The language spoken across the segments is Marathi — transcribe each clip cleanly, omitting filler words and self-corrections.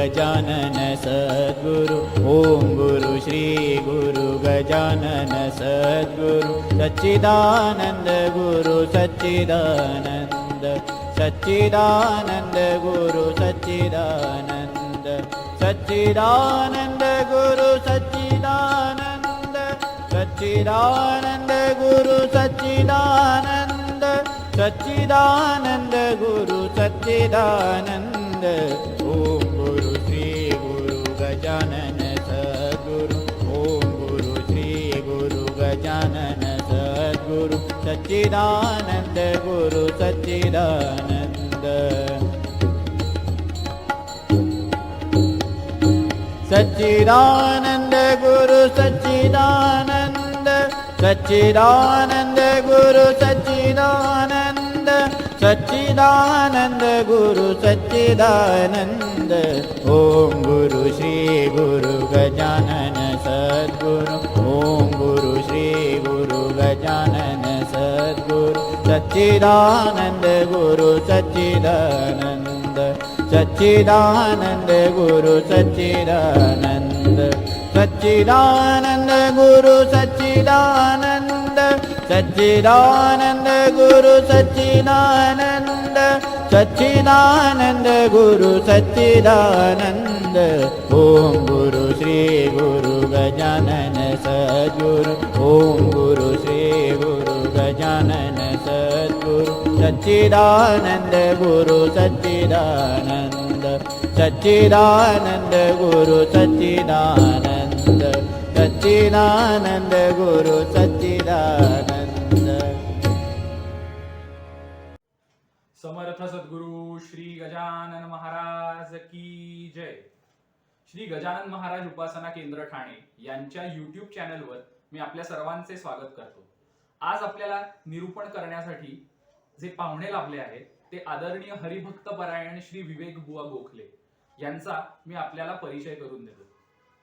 गजानन सद्गुरु ओम गुरु श्री गुरु गजानन सद्गुरु सच्चिदानंद गुरु सच्चिदानंद सच्चिदानंद गुरु सच्चिदानंद सच्चिदानंद गुरु सच्चिदानंद सच्चिदानंद गुरु सच्चिदानंद सच्चिदानंद गुरु सच्चिदानंद ओम गुरु श्री गुरु गजानन सद्गुरु ओम गुरु श्री गुरु गजानन सद्गुरु सच्चिदानंद गुरु सच्चिदानंद सच्चिदानंद गुरु सच्चिदानंद सच्चिदानंद गुरु सच्चिदानंद सच्चिदानंद गुरु सच्चिदानंद ओम गुरु श्री गुरु गजानन सद्गुरु ओम गुरु श्री गुरु गजानन सद्गुरु सच्चिदानंद गुरु सच्चिदानंद सच्चिदानंद गुरु सच्चिदानंद सच्चिदानंद गुरु सच्चिदानंद सच्चिदानंद गुरु सच्चिदानंद सच्चिदानंद गुरु सच्चिदानंद ओम गुरु श्री गुरु गजानन सद्गुरु ओम गुरु श्री गुरु गजानन सद्गुरु सच्चिदानंद गुरु सच्चिदानंद सच्चिदानंद गुरु सच्चिदानंद सच्चिदानंद गुरु सच्चिदानंद। समर्थ सद्गुरु श्री गजानन महाराज की जय। श्री गजानन महाराज उपासना केंद्र ठाणे यांच्या YouTube चॅनलवर मी आपल्या सर्वांचे स्वागत करतो। आज आपल्याला निरूपण करण्यासाठी जे पाहुणे लाभले आहेत ते आदरणीय हरिभक्त परायण श्री विवेक बुवा गोखले यांचा मी आपल्याला परिचय करून देतो।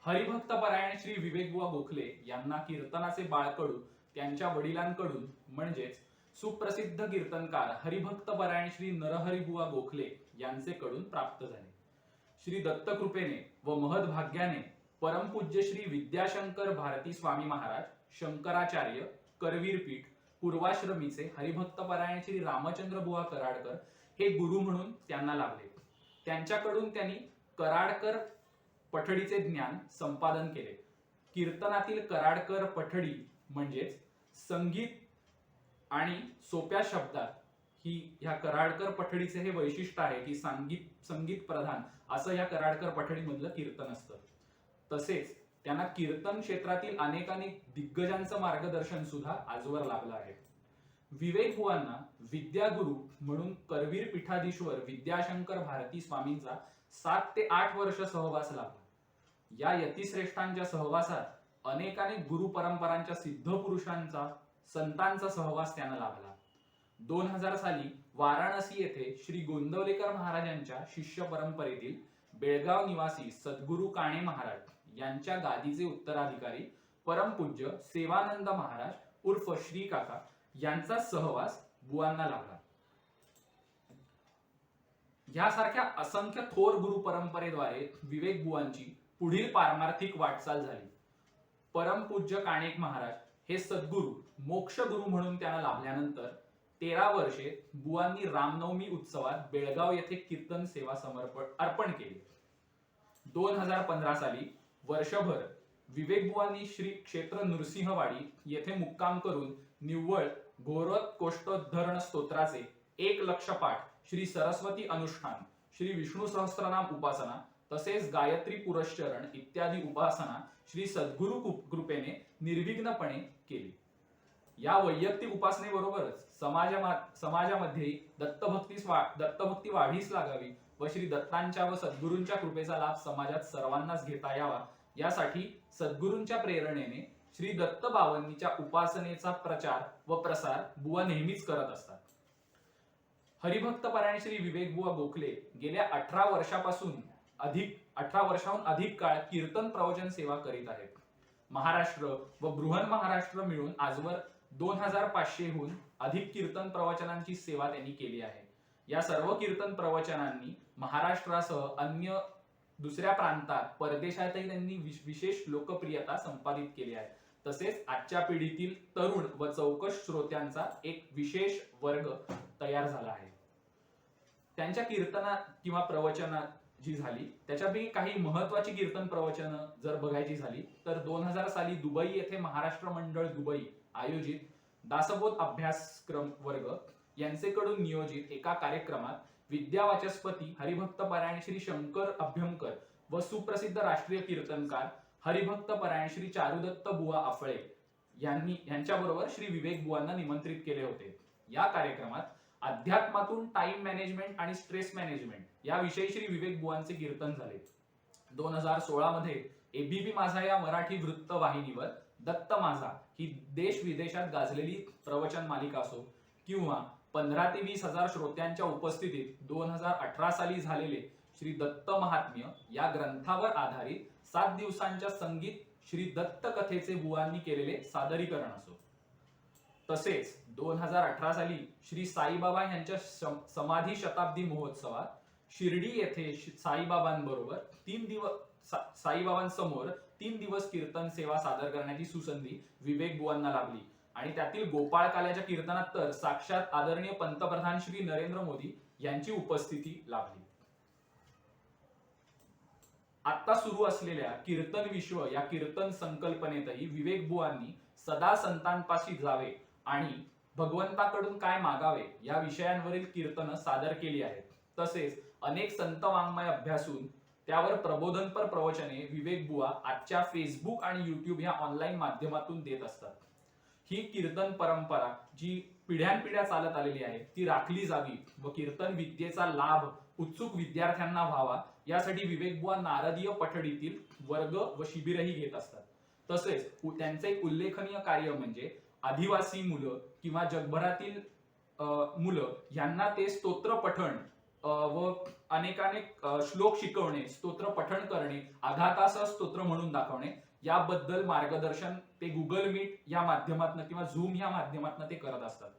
हरिभक्त परायण श्री विवेक बुवा गोखले यांना कीर्तनाचे बाळकडू त्यांच्या वडिलांकडून म्हणजेच सुप्रसिद्ध कीर्तनकार हरिभक्त परायण श्री नरहरी बुवा गोखले यांचेकडून प्राप्त झाले। श्री दत्त कृपेने व महद भाग्याने परमपूज्य श्री विद्याशंकर भारती स्वामी महाराज शंकराचार्य करवीर पीठ पूर्वाश्रमीचे हरिभक्त परायण श्री रामचंद्र बुवा कराडकर हे गुरु म्हणून त्यांना लाभले। त्यांच्याकडून त्यांनी कराडकर पठडीचे ज्ञान संपादन केले। कीर्तनातील कराडकर पठडी म्हणजेच संगीत आणि सोप्या शब्दात ही ह्या कराडकर पठडीचे हे वैशिष्ट्य आहे की संगीत प्रधान असं या कराडकर पठडीमधलं कीर्तन असतं। तसेच त्यांना कीर्तन क्षेत्रातील अनेकानेक दिग्गजांचं मार्गदर्शन सुद्धा आजवर लाभलं आहे। विवेक बुवांना विद्यागुरु म्हणून करवीर पीठाधीश्वर विद्याशंकर भारती स्वामींचा 7 ते 8 वर्ष सहवास लाभला। या यतिश्रेष्ठांच्या सहवासात अनेकानेक गुरु परंपरांच्या सिद्ध पुरुषांचा संतांचा सहवास त्यांना लाभला। 2000 साली वाराणसी येथे श्री गोंदवलेकर महाराजांच्या शिष्य परंपरेतील बेळगाव निवासी सद्गुरु काणे महाराज यांच्या गादीचे उत्तराधिकारी परमपूज्य सेवानंद महाराज उर्फ श्री काका यांचा सहवास बुवांना लाभला। यासारख्या असंख्य थोर गुरु परंपरेद्वारे विवेक बुवांची पुढील पारमार्थिक वाटचाल झाली। परमपूज्य काणेक महाराज हे सद्गुरु मोक्ष गुरु म्हणून त्यांना लाभल्यानंतर 13 वर्षे बुवांनी रामनवमी उत्सवात बेळगाव येथे कीर्तन सेवा अर्पण केली। 2015 साली वर्षभर विवेक बुवांनी श्री क्षेत्र नृसिंहवाडी येथे मुक्काम करून निव्वळ घोरत कोष्ठोद्धरण स्तोत्राचे 1 लक्ष पाठ, श्री सरस्वती अनुष्ठान, श्री विष्णू सहस्त्रनाम उपासना तसेच गायत्री पुरश्चरण इत्यादी उपासना श्री सद्गुरु कृपेने निर्विघ्नपणे केली। या वैयक्तिक उपासनेबरोबरच समाजामध्ये दत्तभक्ती वाढीस लागावी व श्री दत्तांच्या व सद्गुरूंच्या कृपेचा लाभ समाजात सर्वांनाच घेता यावा यासाठी सद्गुरूंच्या प्रेरणेने श्री दत्त बावन्नीच्या उपासनेचा प्रचार व प्रसार बुवा नेहमीच करत असतात। हरिभक्त परायण श्री विवेक बुवा गोखले गेल्या 18 वर्षाहून अधिक काळ कीर्तन प्रवचन सेवा करीत आहेत। महाराष्ट्र व बृहन महाराष्ट्र मिळून आजवर 2500हून अधिक कीर्तन प्रवचनांची सेवा त्यांनी केली आहे। या सर्व कीर्तन प्रवचनांनी महाराष्ट्रासह अन्य दुसऱ्या प्रांतात परदेशातही त्यांनी विशेष लोकप्रियता संपादित केली आहे. तसेच आजच्या पिढीतील तरुण व चौकस श्रोत्यांचा एक विशेष वर्ग तयार झाला आहे. त्यांच्या कीर्तना किंवा प्रवचनात जी झाली त्याच्यापैकी काही महत्वाची कीर्तन प्रवचन जर बघायची झाली तर 2000 साली दुबई येथे महाराष्ट्र मंडळ दुबई आयोजित दासबोध अभ्यासक्रम वर्ग यांचेकडून नियोजित एका कार्यक्रमात विद्यावाचस्पती हरिभक्त परायण श्री शंकर अभ्यंकर व सुप्रसिद्ध राष्ट्रीय कीर्तनकार हरिभक्त परायण श्री चारुदत्त बुवा आफळे यांच्याबरोबर श्री विवेक बुवांना निमंत्रित केले होते. या कार्यक्रमात अध्यात्मातून टाइम मॅनेजमेंट आणि स्ट्रेस मॅनेजमेंट याविषयी श्री विवेक बुवांचे कीर्तन झाले. 2016 मध्ये एबीपी माझा या मराठी वृत्त वाहिनीवर दत्त माझा ही देश विदेशात गाजलेली प्रवचन मालिका असो किंवा 15 ते 20 हजार श्रोत्यांच्या उपस्थितीत 2018 साली झालेले श्री दत्त महात्म्य या ग्रंथावर आधारित 7 दिवसांच्या संगीत श्री दत्त कथेचे बुवांनी केलेले सादरीकरण असो, तसेच 2018 साली श्री साईबाबा यांच्या समाधी शताब्दी महोत्सवात शिर्डी येथे साईबाबांबरोबर 3 दिवस साईबाबांसमोर 3 दिवस कीर्तन सेवा सादर करण्याची सुसंधी विवेक बुवांना लाभली आणि त्यातील गोपाळ काल्याच्या कीर्तनात तर साक्षात आदरणीय पंतप्रधान श्री नरेंद्र मोदी यांची उपस्थिती लाभली. आता सुरू असलेल्या कीर्तन विश्व या कीर्तन संकल्पनेतही विवेक बुवांनी सदा संतांपाशी जावे आणि भगवंताकडून काय मागावे या विषयांवरील कीर्तन सादर केली आहेत. तसेच अनेक संत वाङ्मय अभ्यासून त्यावर प्रबोधनपर प्रवचने विवेक बुवा आजच्या फेसबुक आणि युट्यूब या ऑनलाईन माध्यमातून देत असतात. ही कीर्तन परंपरा जी पिढ्यानपिढ्या चालत आलेली आहे ती राखली जावी व कीर्तन विद्येचा लाभ उत्सुक विद्यार्थ्यांना व्हावा यासाठी विवेक बुवा नारदीय पठडीतील वर्ग व शिबिरही घेत असतात. तसेच त्यांचे एक उल्लेखनीय कार्य म्हणजे आदिवासी मुलं किंवा जगभरातील मुलं यांना ते स्तोत्र पठण व अनेकानेक श्लोक शिकवणे, स्तोत्र पठण करणे, आघातासह स्तोत्र म्हणून दाखवणे याबद्दल मार्गदर्शन ते गुगल मीट या माध्यमातून किंवा झूम या माध्यमातून ते करत असतात.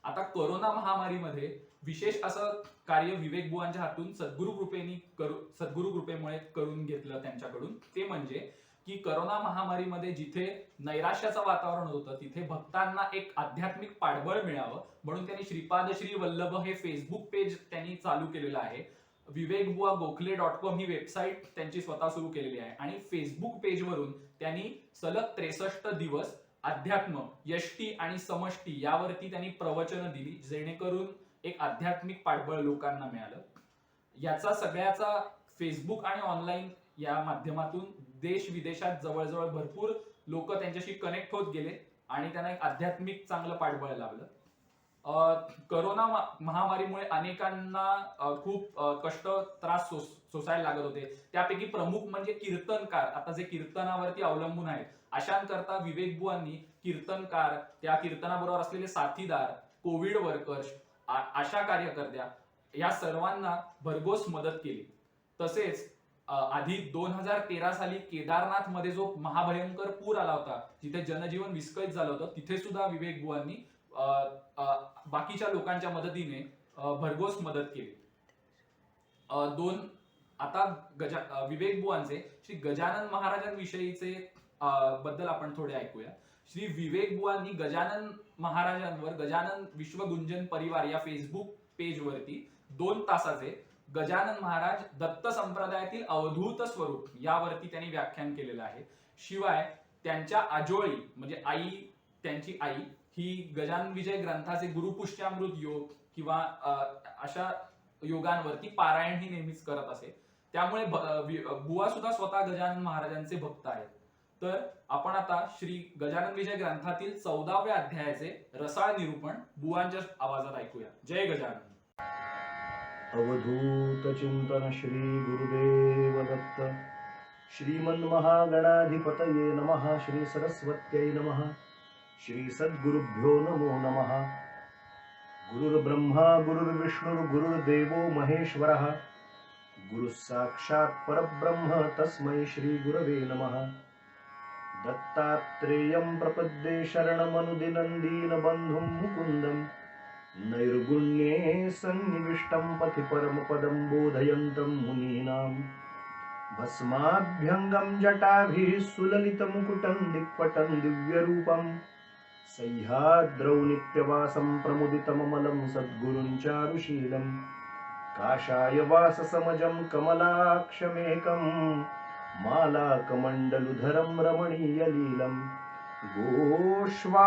आता कोरोना महामारीमध्ये विशेष असं कार्य विवेक बुवांच्या हातून सद्गुरु कृपेमुळे करून घेतलं त्यांच्याकडून. ते म्हणजे की कोरोना महामारीमध्ये जिथे नैराश्याचं वातावरण होतं तिथे भक्तांना एक आध्यात्मिक पाठबळ मिळावं म्हणून त्यांनी श्रीपाद श्री वल्लभ हे फेसबुक पेज त्यांनी चालू केलेलं आहे. विवेकबुवा गोखले.com ही वेबसाईट त्यांची स्वतः सुरू केलेली आहे आणि फेसबुक पेजवरून त्यांनी सलग 63 दिवस अध्यात्म, यष्टी आणि समष्टी यावरती त्यांनी प्रवचनं दिली जेणेकरून एक आध्यात्मिक पाठबळ लोकांना मिळालं. याचा सगळ्याचा फेसबुक आणि ऑनलाईन या माध्यमातून देश विदेशात जवळजवळ भरपूर लोक त्यांच्याशी कनेक्ट होत गेले आणि त्यांना एक आध्यात्मिक चांगलं पाठबळ लाभलं. कोरोना महामारीमुळे अनेकांना खूप कष्ट त्रास सोसायला लागत होते. त्यापैकी प्रमुख म्हणजे कीर्तनकार, आता जे कीर्तनावरती अवलंबून आहेत अशांकरता विवेक बुवांनी कीर्तनकार, त्या कीर्तनाबरोबर असलेले साथीदार, कोविड वर्कर्स, आशा कार्यकर्त्या या सर्वांना भरघोस मदत केली. तसेच आधी 2013 साली केदारनाथ मध्ये जो महाभयंकर पूर आला होता जिथे जनजीवन विस्कळीत झालं होतं तिथे सुद्धा विवेक बुवांनी बाकीच्या लोकांच्या मदतीने भरघोस मदत केली. आता विवेक बुवांचे श्री गजानन महाराजांविषयीचे बद्दल आपण थोडे ऐकूया. श्री विवेक बुवांनी गजानन महाराजांवर गजानन विश्वगुंजन परिवार या फेसबुक पेजवरती 2 तासाचे गजानन महाराज दत्त संप्रदायातील अवधूत स्वरूप यावरती त्यांनी व्याख्यान केलेलं आहे. शिवाय त्यांच्या आजोळी म्हणजे आई, त्यांची आई ही गजानन विजय ग्रंथाचे गुरुपुष्यामृत योग किंवा अशा योगांवरती पारायण ही नेहमीच करत असे. त्यामुळे बुवा सुद्धा स्वतः गजानन महाराजांचे भक्त आहेत. तर आपण आता श्री गजानन विजय ग्रंथातील 14व्या अध्यायाचे रसाळ निरूपण बुवांच्या आवाजात ऐकूया. जय गजानन. अवधूत चिंतन श्री गुरुदेव दत्त. श्रीमन् महागणाधिपतये नमः. श्री सरस्वत्यै नमः. श्री सद्गुरुभ्यो नमो नमः. गुरुर्ब्रह्मा गुरुर्विष्णुर् गुरुर्देवो महेश्वरः. गुरुः साक्षात् परब्रह्म तस्मै श्री गुरवे नमः. दत्तात्रेयं प्रपद्ये शरणमनुदिनं दीनबन्धुं मुकुन्दं. नैर्गुण्ये सन्निविष्टं पथि परमपदं बोधयन्तं मुनीनां. भस्माभ्यङ्गं जटाभिः सुललितमुकुटं दिक्पटं दिव्यरूपं सह्याद्रौ नित्यवासं प्रमुदितममलं सद्गुरुं चारुशीलं काषायवाससमजं कमलाक्षमेकं मालाकमण्डलुधरं रमणीयलीलं गोष्वानक्रीडनपरं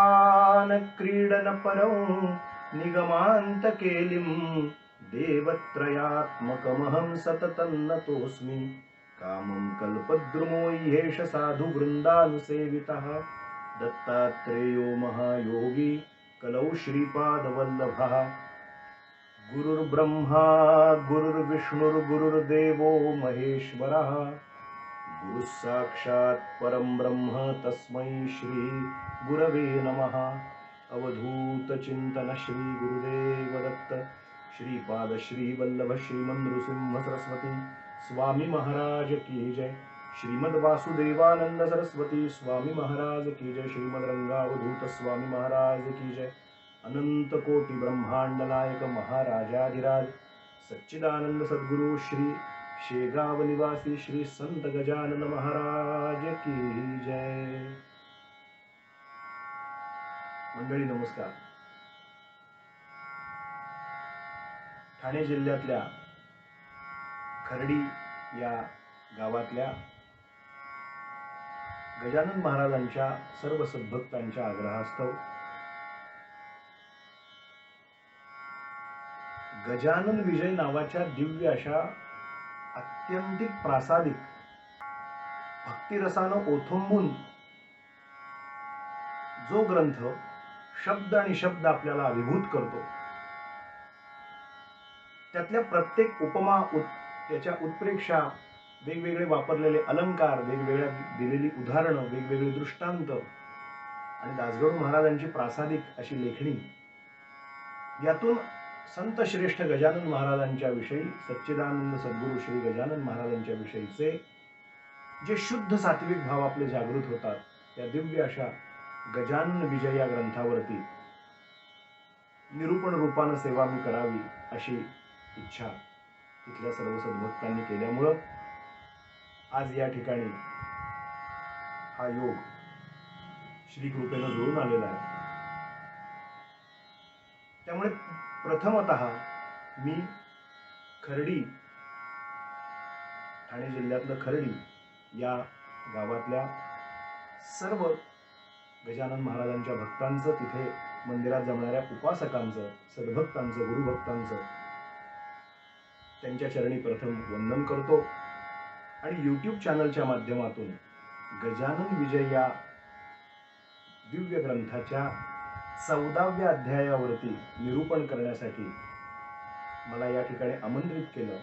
निगमान्तकेलिं देवत्रयात्मकमहं सततं नतोऽस्मि कामं कल्पद्रुमो ह्येष साधुवृन्दानुसेवितः दत्तात्रेयो महायोगी कलौ श्रीपादवल्लभः गुरुर्ब्रह्मा गुरुर्विष्णुर्गुरुर्देवो महेश्वरः गुरुः साक्षात् परं ब्रह्म तस्मै श्री गुरवे नमः। अवधूत चिंतन श्री गुरुदेव दत्त श्रीपाद श्री वल्लभ श्रीमन नृसिंह सरस्वती स्वामी महाराज की जय। श्रीमद वासुदेवानंद सरस्वती स्वामी महाराज की जय। श्रीमद रंगावधूत स्वामी महाराज की जय। अनंत कोटि ब्रह्मांड नायक महाराजाधिराज सच्चिदानंद सद्गुरु श्री शेगाव निवासी श्री संत गजानन महाराज की जय। मंडळी नमस्कार। ठाणे जिल्ह्यातल्या खर्डी या गावातल्या गजानन महाराजांच्या सर्व सद्भक्तांच्या आग्रहास्तव गजानन विजय नावाच्या दिव्य अशा अत्यंतिक प्रासादिक भक्तिरसानं ओथंबून जो ग्रंथ शब्द आणि शब्द आपल्याला अभिभूत करतो, त्यातल्या प्रत्येक उपमा त्याच्या उत्प्रेक्षा वेगवेगळे वापरलेले अलंकार, वेगवेगळ्या दिलेली उदाहरणं, वेगवेगळे दृष्टांत आणि दासगणू महाराजांची प्रासादिक अशी लेखणी, यातून संत श्रेष्ठ गजानन महाराजांच्या विषयी सच्चिदानंद सद्गुरू श्री गजानन महाराजांच्या विषयीचे जे शुद्ध सात्विक भाव आपले जागृत होतात, त्या दिव्य अशा गजानन विजय या ग्रंथावरती निरूपण रूपानं सेवा मी करावी अशी इच्छा तिथल्या सर्व सद्भक्तांनी केल्यामुळं आज या ठिकाणी हा योग श्री कृपेनं जुळून आलेला आहे। त्यामुळे प्रथमतः मी खर्डी, ठाणे जिल्ह्यातलं खर्डी या गावातल्या सर्व गजानन महाराजांच्या भक्तांचं, तिथे मंदिरात जमणाऱ्या उपासकांचं, सद्भक्तांचं, गुरुभक्तांचं त्यांच्या चरणी प्रथम वंदन करतो आणि यूट्यूब चॅनलच्या माध्यमातून गजानन विजय या दिव्य ग्रंथाच्या 14व्या अध्यायावरती निरूपण करण्यासाठी मला या ठिकाणी आमंत्रित केलं,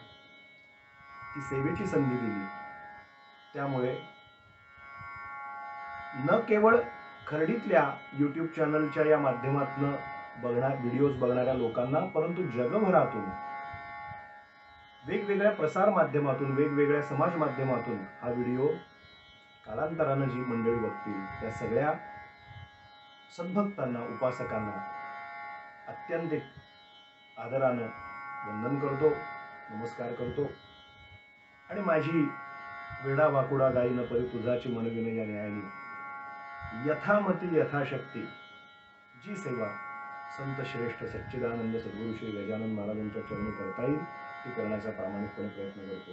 ती सेवेची संधी दिली। त्यामुळे न केवळ खर्डीतल्या यूट्यूब चॅनलच्या या माध्यमातून व्हिडिओज बघणाऱ्या लोकांना, परंतु जगभरातून वेगवेगळ्या प्रसार माध्यमातून, वेगवेगळ्या समाज माध्यमातून हा व्हिडिओ कालांतरानं जी मंडळी बघतील त्या सगळ्या सद्भक्तांना, उपासकांना अत्यंतिक आदरानं वंदन करतो, नमस्कार करतो आणि माझी वेडा वाकुडा गायीन परी तुझाची मनविन या न्यायाने यथामती यथाशक्ती जी सेवा संत श्रेष्ठ सच्चिदानंद सद्गुरू श्री गजानन महाराजांच्या चरणी करता येईल ती करण्याचा प्रामाणिकपणे प्रयत्न करतो।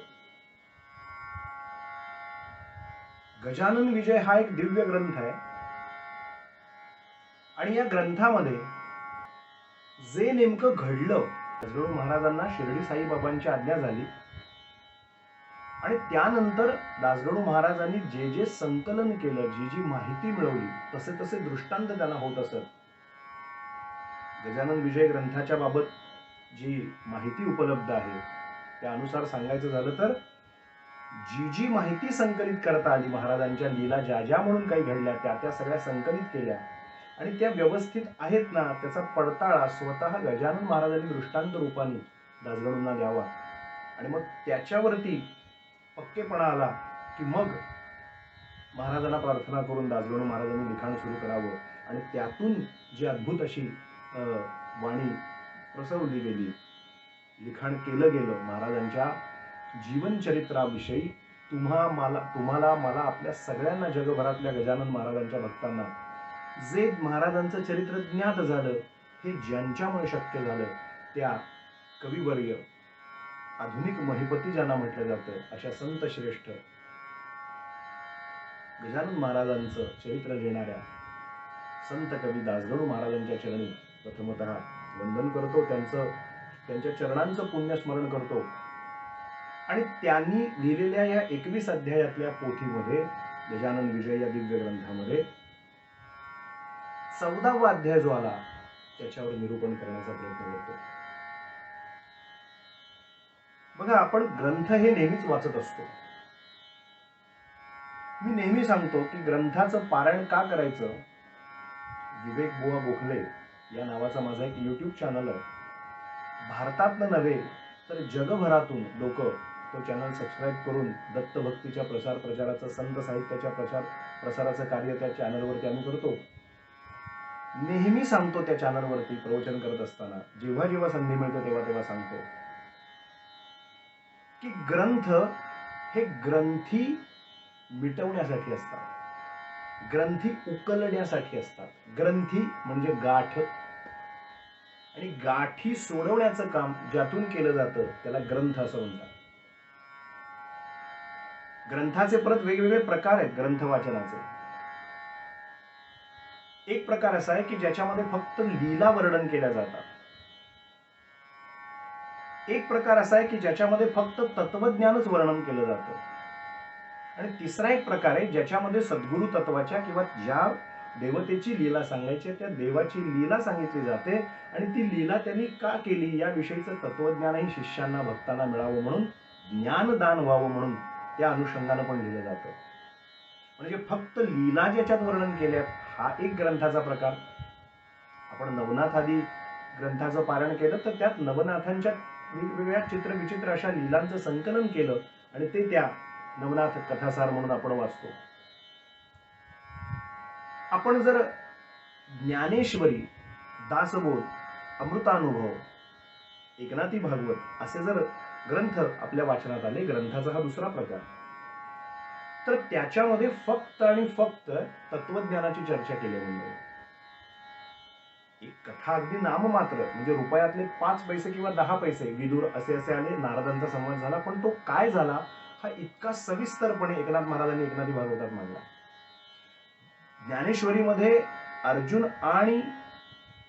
गजानन विजय हा एक दिव्य ग्रंथ आहे आणि या ग्रंथामध्ये जे नेमकं घडलं, दासगणू महाराजांना शिर्डी साईबाबांची आज्ञा झाली आणि त्यानंतर दासगणू महाराजांनी जे जे संकलन केलं, जी जी माहिती मिळवली, तसे तसे दृष्टांत त्यांना होत असत। गजानन विजय ग्रंथाच्या बाबत जी माहिती उपलब्ध आहे त्यानुसार सांगायचं झालं तर जी जी माहिती संकलित करता आली, महाराजांच्या लीला ज्या ज्या म्हणून काही घडल्या त्या सगळ्या संकलित केल्या आणि त्या व्यवस्थित आहेत ना, त्याचा पडताळा स्वतः गजानन महाराजांनी दृष्टांत रूपाने दासगणूंना द्यावा आणि मग त्याच्यावरती पक्केपणा आला की मग महाराजांना प्रार्थना करून दासगणू महाराजांनी लिखाण सुरू करावं आणि त्यातून जी अद्भुत अशी वाणी प्रसवली गेली, लिखाण केलं गेलं महाराजांच्या जीवनचरित्राविषयी तुम्हाला मला आपल्या सगळ्यांना जगभरातल्या गजानन महाराजांच्या भक्तांना जे महाराजांचं चरित्र ज्ञात झालं, हे ज्यांच्यामुळे शक्य झालं त्या कविवर्य, आधुनिक महिपती ज्यांना म्हटलं जातं, अशा संत श्रेष्ठ गजानन महाराजांचं चरित्र लिहिणाऱ्या संत कवी दासगणू महाराजांच्या चरणी प्रथमतः वंदन करतो, त्यांच्या चरणांचं पुण्यस्मरण करतो आणि त्यांनी लिहिलेल्या या 21 अध्यायातल्या पोथीमध्ये, गजानन विजय या दिव्य ग्रंथामध्ये 14वा अध्याय जो आला त्याच्यावर निरूपण करण्याचा प्रयत्न करतो. बघा, आपण ग्रंथ हे नेहमीच वाचत असतो. मी नेहमी सांगतो की ग्रंथाचं पारायण का करायचं. विवेक बुवा गोखले या नावाचा माझा एक युट्यूब चॅनल आहे. भारतातलं नव्हे तर जगभरातून लोक तो चॅनल सबस्क्राईब करून दत्तभक्तीच्या प्रसार प्रचाराचं, संत साहित्याच्या प्रसाराचं कार्य त्या चॅनलवरती आम्ही करतो. नेहमी सांगतो त्या चॅनलवरती प्रवचन करत असताना, जेव्हा जेव्हा संधी मिळते तेव्हा तेव्हा सांगतो की ग्रंथ हे ग्रंथी मिटवण्यासाठी असतात, ग्रंथी उकलण्यासाठी असतात. ग्रंथी म्हणजे गाठ, आणि गाठी सोडवण्याचं काम ज्यातून केलं जातं त्याला ग्रंथ असं म्हणतात. ग्रंथाचे परत वेगवेगळे प्रकार आहेत. ग्रंथ वाचनाचे एक प्रकार असा आहे की ज्याच्यामध्ये फक्त लीला वर्णन केल्या जातात. एक प्रकार असा आहे की ज्याच्यामध्ये फक्त तत्वज्ञानच वर्णन केलं जातं. आणि तिसरा एक प्रकार आहे ज्याच्यामध्ये सद्गुरु तत्वाच्या किंवा ज्या देवतेची लीला सांगायची त्या देवाची लीला सांगितली जाते, आणि ती लीला त्यांनी का केली याविषयीचं तत्वज्ञानही शिष्यांना, भक्तांना मिळावं म्हणून, ज्ञानदान व्हावं म्हणून त्या अनुषंगानं पण लिहिलं जातं. म्हणजे फक्त लीला ज्याच्यात वर्णन केल्यात हा एक ग्रंथाचा प्रकार. आपण नवनाथ आदी ग्रंथाचं पारायण केलं तर त्यात नवनाथांच्या वेगवेगळ्या चित्रविचित्र अशा लीलांचं संकलन केलं आणि ते त्या नवनाथ कथासार म्हणून आपण वाचतो. आपण जर ज्ञानेश्वरी, दासबोध, अमृतानुभव, एकनाथी भागवत असे जर ग्रंथ आपल्या वाचनात आले, ग्रंथाचा हा दुसरा प्रकार, तर त्याच्यामध्ये फक्त आणि फक्त तत्वज्ञानाची चर्चा केली म्हणजे एक कथा अगदी नाममात्र, म्हणजे रुपयातले 5 पैसे किंवा 10 पैसे विदूर असे असे आले, नारदांचा संवाद झाला, पण तो काय झाला हा इतका सविस्तरपणे एकनाथ महाराजांनी एकनाथी भागवतात मांडला. ज्ञानेश्वरीमध्ये अर्जुन आणि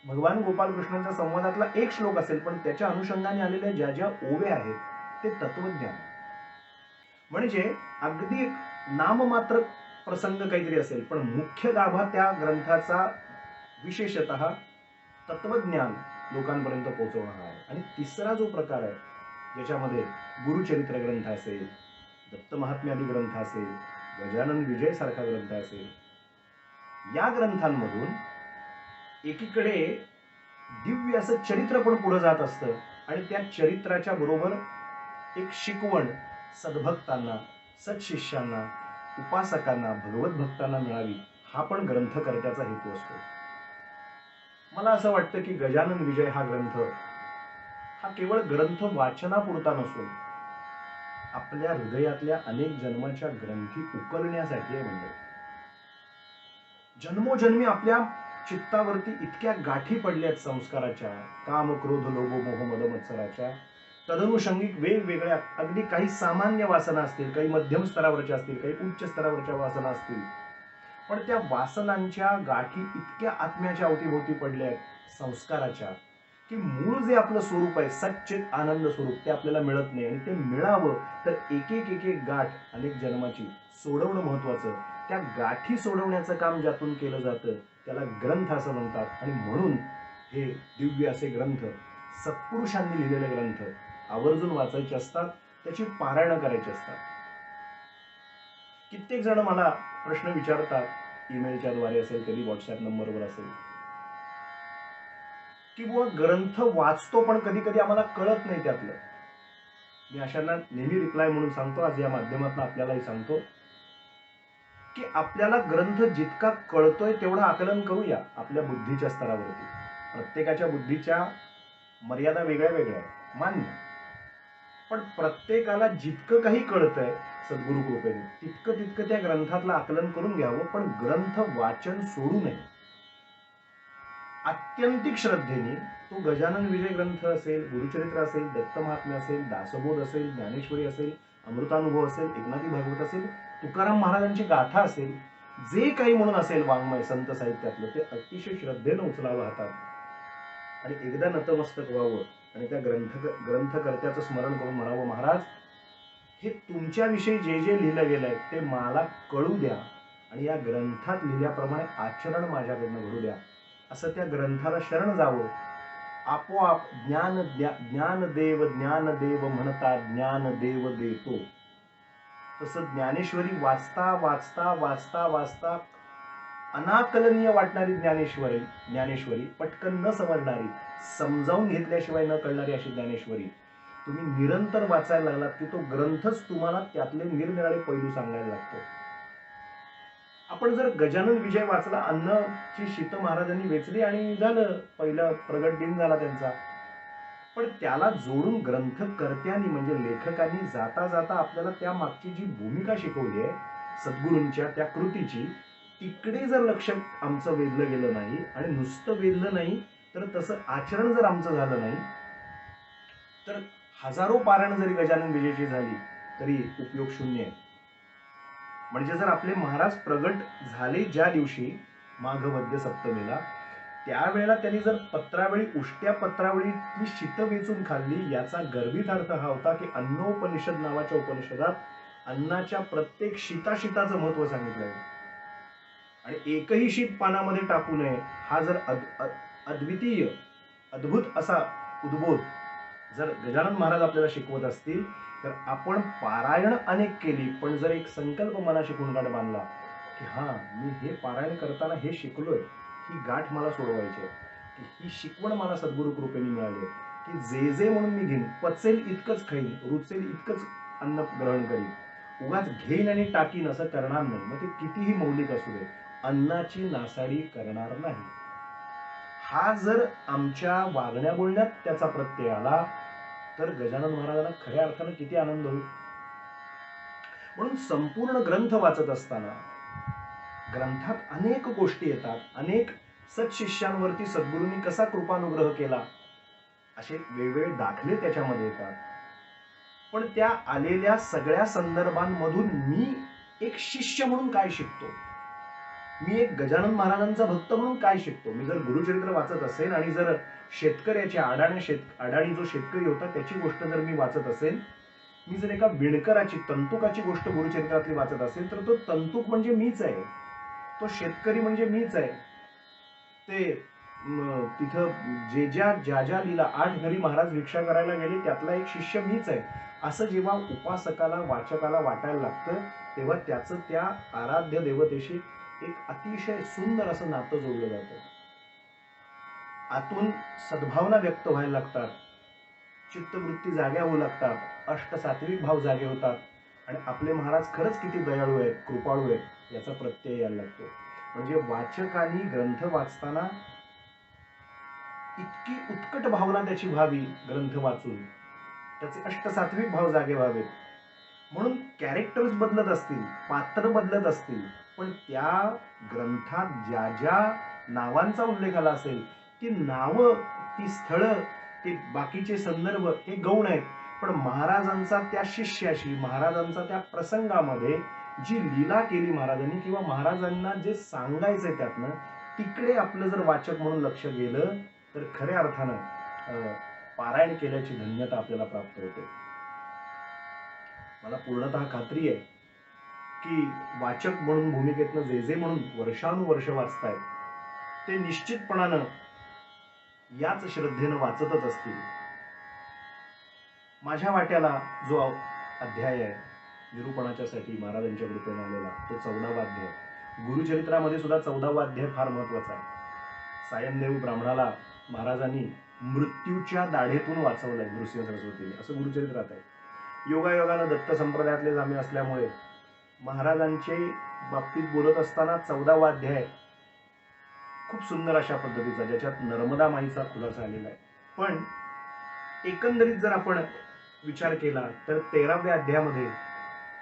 भगवान गोपालकृष्णांच्या संवादातला एक श्लोक असेल, पण त्याच्या अनुषंगाने आलेल्या ज्या ज्या ओव्या आहेत ते तत्वज्ञान. म्हणजे अगदी एक नाममात्र प्रसंग काहीतरी असेल, पण मुख्य गाभा त्या ग्रंथाचा विशेषतः तत्वज्ञान लोकांपर्यंत पोहोचवणार आहे. आणि तिसरा जो प्रकार आहे ज्याच्यामध्ये गुरुचरित्र ग्रंथ असेल, दत्त महात्म्यादी ग्रंथ असेल, गजानन विजय सारखा ग्रंथ असेल, या ग्रंथांमधून एकीकडे दिव्य असं चरित्र पण पुढे जात असतं, आणि त्या चरित्राच्या बरोबर एक शिकवण सद्भक्तांना, सत्शिष्यांना, उपासकांना, भगवत भक्तांना मिळावी, हा पण ग्रंथकर्त्याचा हेतू असतो. मला असं वाटतं की गजानन विजय हा ग्रंथ हा केवळ ग्रंथ वाचनापुरता नसून आपल्या हृदयातल्या अनेक जन्माच्या ग्रंथी उकलण्यासाठी आहे. म्हणजे जन्मोजन्मी आपल्या चित्तावरती इतक्या गाठी पडल्यात संस्काराच्या, काम, क्रोध, लोभ, मोह, मद, मत्सराच्या, तदनुषंगिक वेगवेगळ्या, अगदी काही सामान्य वासना असतील, काही मध्यम स्तरावरच्या असतील, काही उच्च स्तरावरच्या वासना असतील, पण त्या वासनांच्या गाठी इतक्या आत्म्याच्या अवतीभोवती पडल्या आहेत संस्काराच्या, की मूळ जे आपलं स्वरूप आहे, सच्चित आनंद स्वरूप, ते आपल्याला मिळत नाही. आणि ते मिळावं तर एक एक गाठ अनेक जन्माची सोडवणं महत्वाचं. त्या गाठी सोडवण्याचं काम ज्यातून केलं जातं त्याला ग्रंथ असं म्हणतात. आणि म्हणून हे दिव्य असे ग्रंथ, सत्पुरुषांनी लिहिलेले ग्रंथ आवर्जून वाचायचे असतात, त्याची पारायण करायची असतात. कित्येक जण मला प्रश्न विचारतात, ईमेलच्या द्वारे असेल, कधी व्हॉट्सअप नंबरवर असेल, की बुवा ग्रंथ वाचतो पण कधी कधी आम्हाला कळत नाही त्यातलं. मी अशांना नेहमी रिप्लाय म्हणून सांगतो, आज या माध्यमातून आपल्यालाही सांगतो, की आपल्याला ग्रंथ जितका कळतोय तेवढं आकलन करूया आपल्या बुद्धीच्या स्तरावरती. प्रत्येकाच्या बुद्धीच्या मर्यादा वेगळ्या वेगळ्या आहेत, मान्य, पण प्रत्येकाला जितकं काही कळतंय सद्गुरु कृपेने तितकं तितकं त्या ग्रंथातलं आकलन करून घ्यावं, पण ग्रंथ वाचन सोडू नये. आत्यंतिक श्रद्धेने तो गजानन विजय ग्रंथ असेल, गुरुचरित्र असेल, दत्त महात्म्य असेल, दासबोध असेल, ज्ञानेश्वरी असेल, अमृतानुभव असेल, एकनाथी भागवत असेल, तुकाराम महाराजांची गाथा असेल, जे काही म्हणून असेल वाङ्मय संत साहित्यातलं, ते अतिशय श्रद्धेनं उचलावं हातात आणि एकदा नतमस्तक व्हावं आणि त्या ग्रंथकर्त्याचं स्मरण करून म्हणावं, महाराज हे तुमच्याविषयी जे जे लिहिलं गेलंय ते मला कळू द्या आणि या ग्रंथात लिहिल्याप्रमाणे आचरण माझ्याकडनं घडू द्या, असं त्या ग्रंथाला शरण जावं. आपोआप ज्ञानदेव म्हणता ज्ञानदेव देतो. तसं ज्ञानेश्वरी वाचता वाचता वाचता वाचता अनाकलनीय वाटणारी ज्ञानेश्वरी पटकन न समजणारी, समजावून घेतल्याशिवाय न कळणारी अशी ज्ञानेश्वरी तुम्ही निरंतर वाचायला लागलात की तो ग्रंथच तुम्हाला त्यातले निरनिराळे पैलू सांगायला लागतो. आपण जर गजानन विजय वाचला, अन्नची शीत महाराजांनी वेचली आणि झालं, पहिला प्रगट दिन झाला त्यांचा, पण त्याला जोडून ग्रंथकर्त्यांनी म्हणजे लेखकांनी जाता जाता आपल्याला त्या मागची जी भूमिका शिकवली आहे सद्गुरूंच्या त्या कृतीची, तिकडे जर लक्ष आमचं वेधलं गेलं नाही आणि नुसतं वेधलं नाही तर तसं आचरण जर आमचं झालं नाही तर हजारो पारायण जरी गजानन विजयची झाली तरी उपयोग शून्य आहे. म्हणजे जर आपले महाराज प्रगट झाले ज्या दिवशी माघ वद्य सप्तमीला, त्यावेळेला त्यांनी जर पत्रावळी उष्ट्या पत्रावळीतली शीत वेचून खाल्ली, याचा गर्भित अर्थ हा होता की अन्नोपनिषद नावाच्या उपनिषदात अन्नाच्या प्रत्येक शीताचं महत्व सांगितलंय आणि एकही शीत पानामध्ये टाकू नये, हा जर अद्वितीय अद्भुत असा उद्बोध जर गजानन महाराज आपल्याला शिकवत असतील तर आपण पारायण अनेक केली, पण जर एक संकल्प मनाशी कुणगाठ बांधला की हा मी हे पारायण करताना हे शिकलोय, ही गाठ मला सोडवायची आहे, की ही शिकवण मला सद्गुरु कृपेने मिळाली की जे जे म्हणून मी घेईन, पचेल इतकंच खाईन, रुचेल इतकंच अन्न ग्रहण करीन, उगाच घेईन आणि टाकीन असं करणार नाही. मग ते कितीही मौलिक असू दे, अन्नाची नासाडी करणार नाही. हा जर आमच्या वागण्या बोलण्यात त्याचा प्रत्यय आला तर गजानन महाराजांना खऱ्या अर्थानं किती आनंद होईल. म्हणून संपूर्ण ग्रंथ वाचत असताना ग्रंथात अनेक गोष्टी येतात, अनेक सत्शिष्यांवरती सद्गुरूंनी कसा कृपानुग्रह केला असे वेगवेगळे दाखले त्याच्यामध्ये येतात. पण त्या आलेल्या सगळ्या संदर्भांमधून मी एक शिष्य म्हणून काय शिकतो, मी एक गजानन महाराजांचा भक्त म्हणून काय शिकतो. मी जर गुरुचरित्र वाचत असेल आणि जर शेतकऱ्याची अडाणी जो शेतकरी होता त्याची गोष्ट जर मी वाचत असेल, मी जर एका विणकराची तंतुकाची गोष्ट गुरुचरित्रातली वाचत असेल तर तो तंतुक म्हणजे मीच आहे, तो शेतकरी म्हणजे मीच आहे. ते तिथं ज्या ज्या लीला 8 घरी महाराज भिक्षा करायला गेले त्यातला एक शिष्य मीच आहे, असं जेव्हा उपासकाला वाचकाला वाटायला लागतं तेव्हा त्याचं त्या आराध्य देवतेशी एक अतिशय सुंदर असं नातं जोडलं जातं. आतून सद्भावना व्यक्त व्हायला लागतात, चित्तवृत्ती जाग्या होऊ लागतात, अष्टसात्विक भाव जागे होतात आणि आपले महाराज खरंच किती दयाळू आहेत, कृपाळू आहेत याचा प्रत्यय यायला लागतो. म्हणजे वाचकांनी ग्रंथ वाचताना इतकी उत्कट भावना त्याची व्हावी, ग्रंथ वाचून त्याचे अष्टसात्विक भाव जागे व्हावेत. म्हणून कॅरेक्टर्स बदलत असतील, पात्र बदलत असतील, पण त्या ग्रंथात ज्या ज्या नावांचा उल्लेख आला असेल ती नावं, ती स्थळं, ते बाकीचे संदर्भ हे गौण आहेत. पण महाराजांचा त्या शिष्याशी, महाराजांचा त्या प्रसंगामध्ये जी लीला केली महाराजांनी किंवा महाराजांना जे सांगायचंय त्यातनं, तिकडे आपलं जर वाचक म्हणून लक्ष गेलं तर खऱ्या अर्थानं पारायण केल्याची धन्यता आपल्याला प्राप्त होते. मला पूर्णतः खात्री आहे की वाचक म्हणून भूमिकेतनं जे जे म्हणून वर्षानुवर्ष वाचतायत ते निश्चितपणानं याच श्रद्धेनं वाचतच असतील. माझ्या वाट्याला जो अध्याय आहे निरूपणाच्या साठी महाराजांच्या कृपेने आलेला तो 14वा अध्याय. गुरुचरित्रामध्ये सुद्धा 14वा अध्याय फार महत्वाचा आहे. सायनदेव ब्राह्मणाला महाराजांनी मृत्यूच्या दाढेतून वाचवलंय नृसिंह सरस्वतीने, असं गुरुचरित्रात आहे. योगायोगानं दत्त संप्रदायातलेच आम्ही असल्यामुळे महाराजांचे बाबतीत बोलत असताना 14वा अध्याय खूप सुंदर अशा पद्धतीचा, ज्याच्यात नर्मदा माईचा खुलासा आलेला आहे. पण एकंदरीत जर आपण विचार केला तर 13व्या अध्यायामध्ये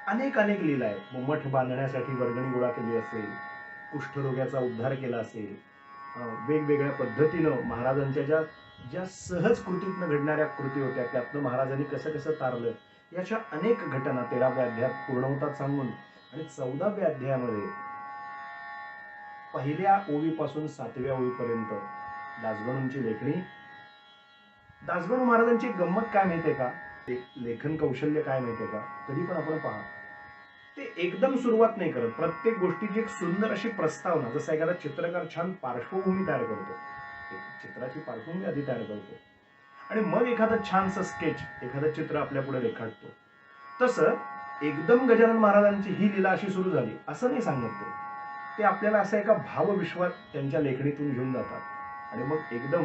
अनेक अनेक लीला आहेत. मठ बांधण्यासाठी वर्गणी गोळा केली असेल, कुष्ठरोग्याचा उद्धार केला असेल, वेगवेगळ्या पद्धतीनं महाराजांच्या ज्या ज्या सहज कृतीतनं घडणाऱ्या कृती होत्या त्यातनं महाराजांनी कसं कसं तारलं, याच्या अनेक घटना 13व्या अध्यायात पूर्ण होतात सांगून. आणि 14व्या अध्यायामध्ये पहिल्या ओवीपासून 7व्या ओवीपर्यंत दासगणूंची लेखणी. दासगणू महाराजांची गंमत काय माहितीये का, लेखन कौशल्य काय माहितीये का, कधी पण आपण पहा ते एकदम सुरुवात नाही करत. प्रत्येक गोष्टीची एक सुंदर अशी प्रस्तावना, जसं एखादा चित्रकार छान पार्श्वभूमी तयार करतो, एक चित्राची पार्श्वभूमी आधी तयार करतो आणि मग एखादं छानसं स्केच, एखादं चित्र आपल्या पुढे रेखाटतो, तसं एकदम गजानन महाराजांची ही लीला अशी सुरू झाली असं नाही सांगत ते आपल्याला असं एका भावविश्वात त्यांच्या लेखणीतून घेऊन जातात आणि मग एकदम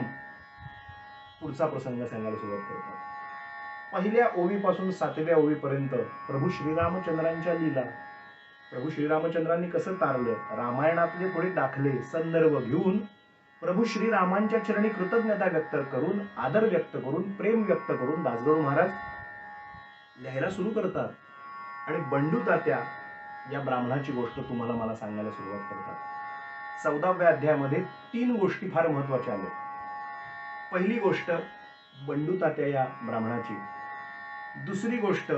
पुढचा प्रसंग सांगायला सुरुवात करतात. पहिल्या ओवीपासून 7व्या ओवीपर्यंत प्रभू श्रीरामचंद्रांच्या लीला. प्रभू श्रीरामचंद्रांनी कसं तारलं, रामायणातले थोडे दाखले संदर्भ घेऊन प्रभू श्रीरामांच्या चरणी कृतज्ञता व्यक्त करून, आदर व्यक्त करून, प्रेम व्यक्त करून दासगणू महाराज लिहायला सुरू करतात आणि बंडू तात्या या ब्राह्मणाची गोष्ट तुम्हाला मला सांगायला सुरुवात करतात. 14व्या अध्यायामध्ये 3 गोष्टी फार महत्वाच्या आल्या. पहिली गोष्ट बंडू तात्या या ब्राह्मणाची. दुसरी गोष्ट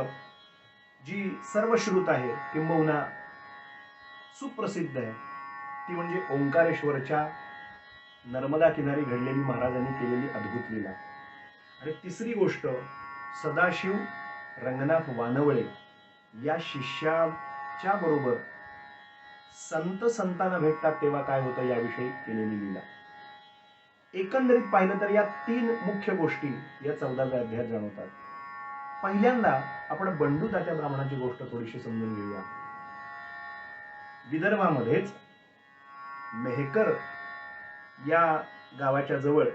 जी सर्वश्रुत आहे किंबहुना सुप्रसिद्ध आहे ती म्हणजे ओंकारेश्वरच्या नर्मदा किनारी घडलेली महाराजांनी केलेली अद्भुत लीला. आणि तिसरी गोष्ट सदाशिव रंगनाथ वानवळे या शिष्याच्या बरोबर संतांना भेटतात तेव्हा काय होतं याविषयी केलेली लीला. एकंदरीत पाहिलं तर या 3 मुख्य गोष्टी या 14व्या अध्यायात जाणवतात. पहिल्यांदा आपण बंडू तात्या ब्राह्मणाची गोष्ट थोडीशी समजून घेऊया. विदर्भामध्येच मेहकर या गावाच्या जवळ,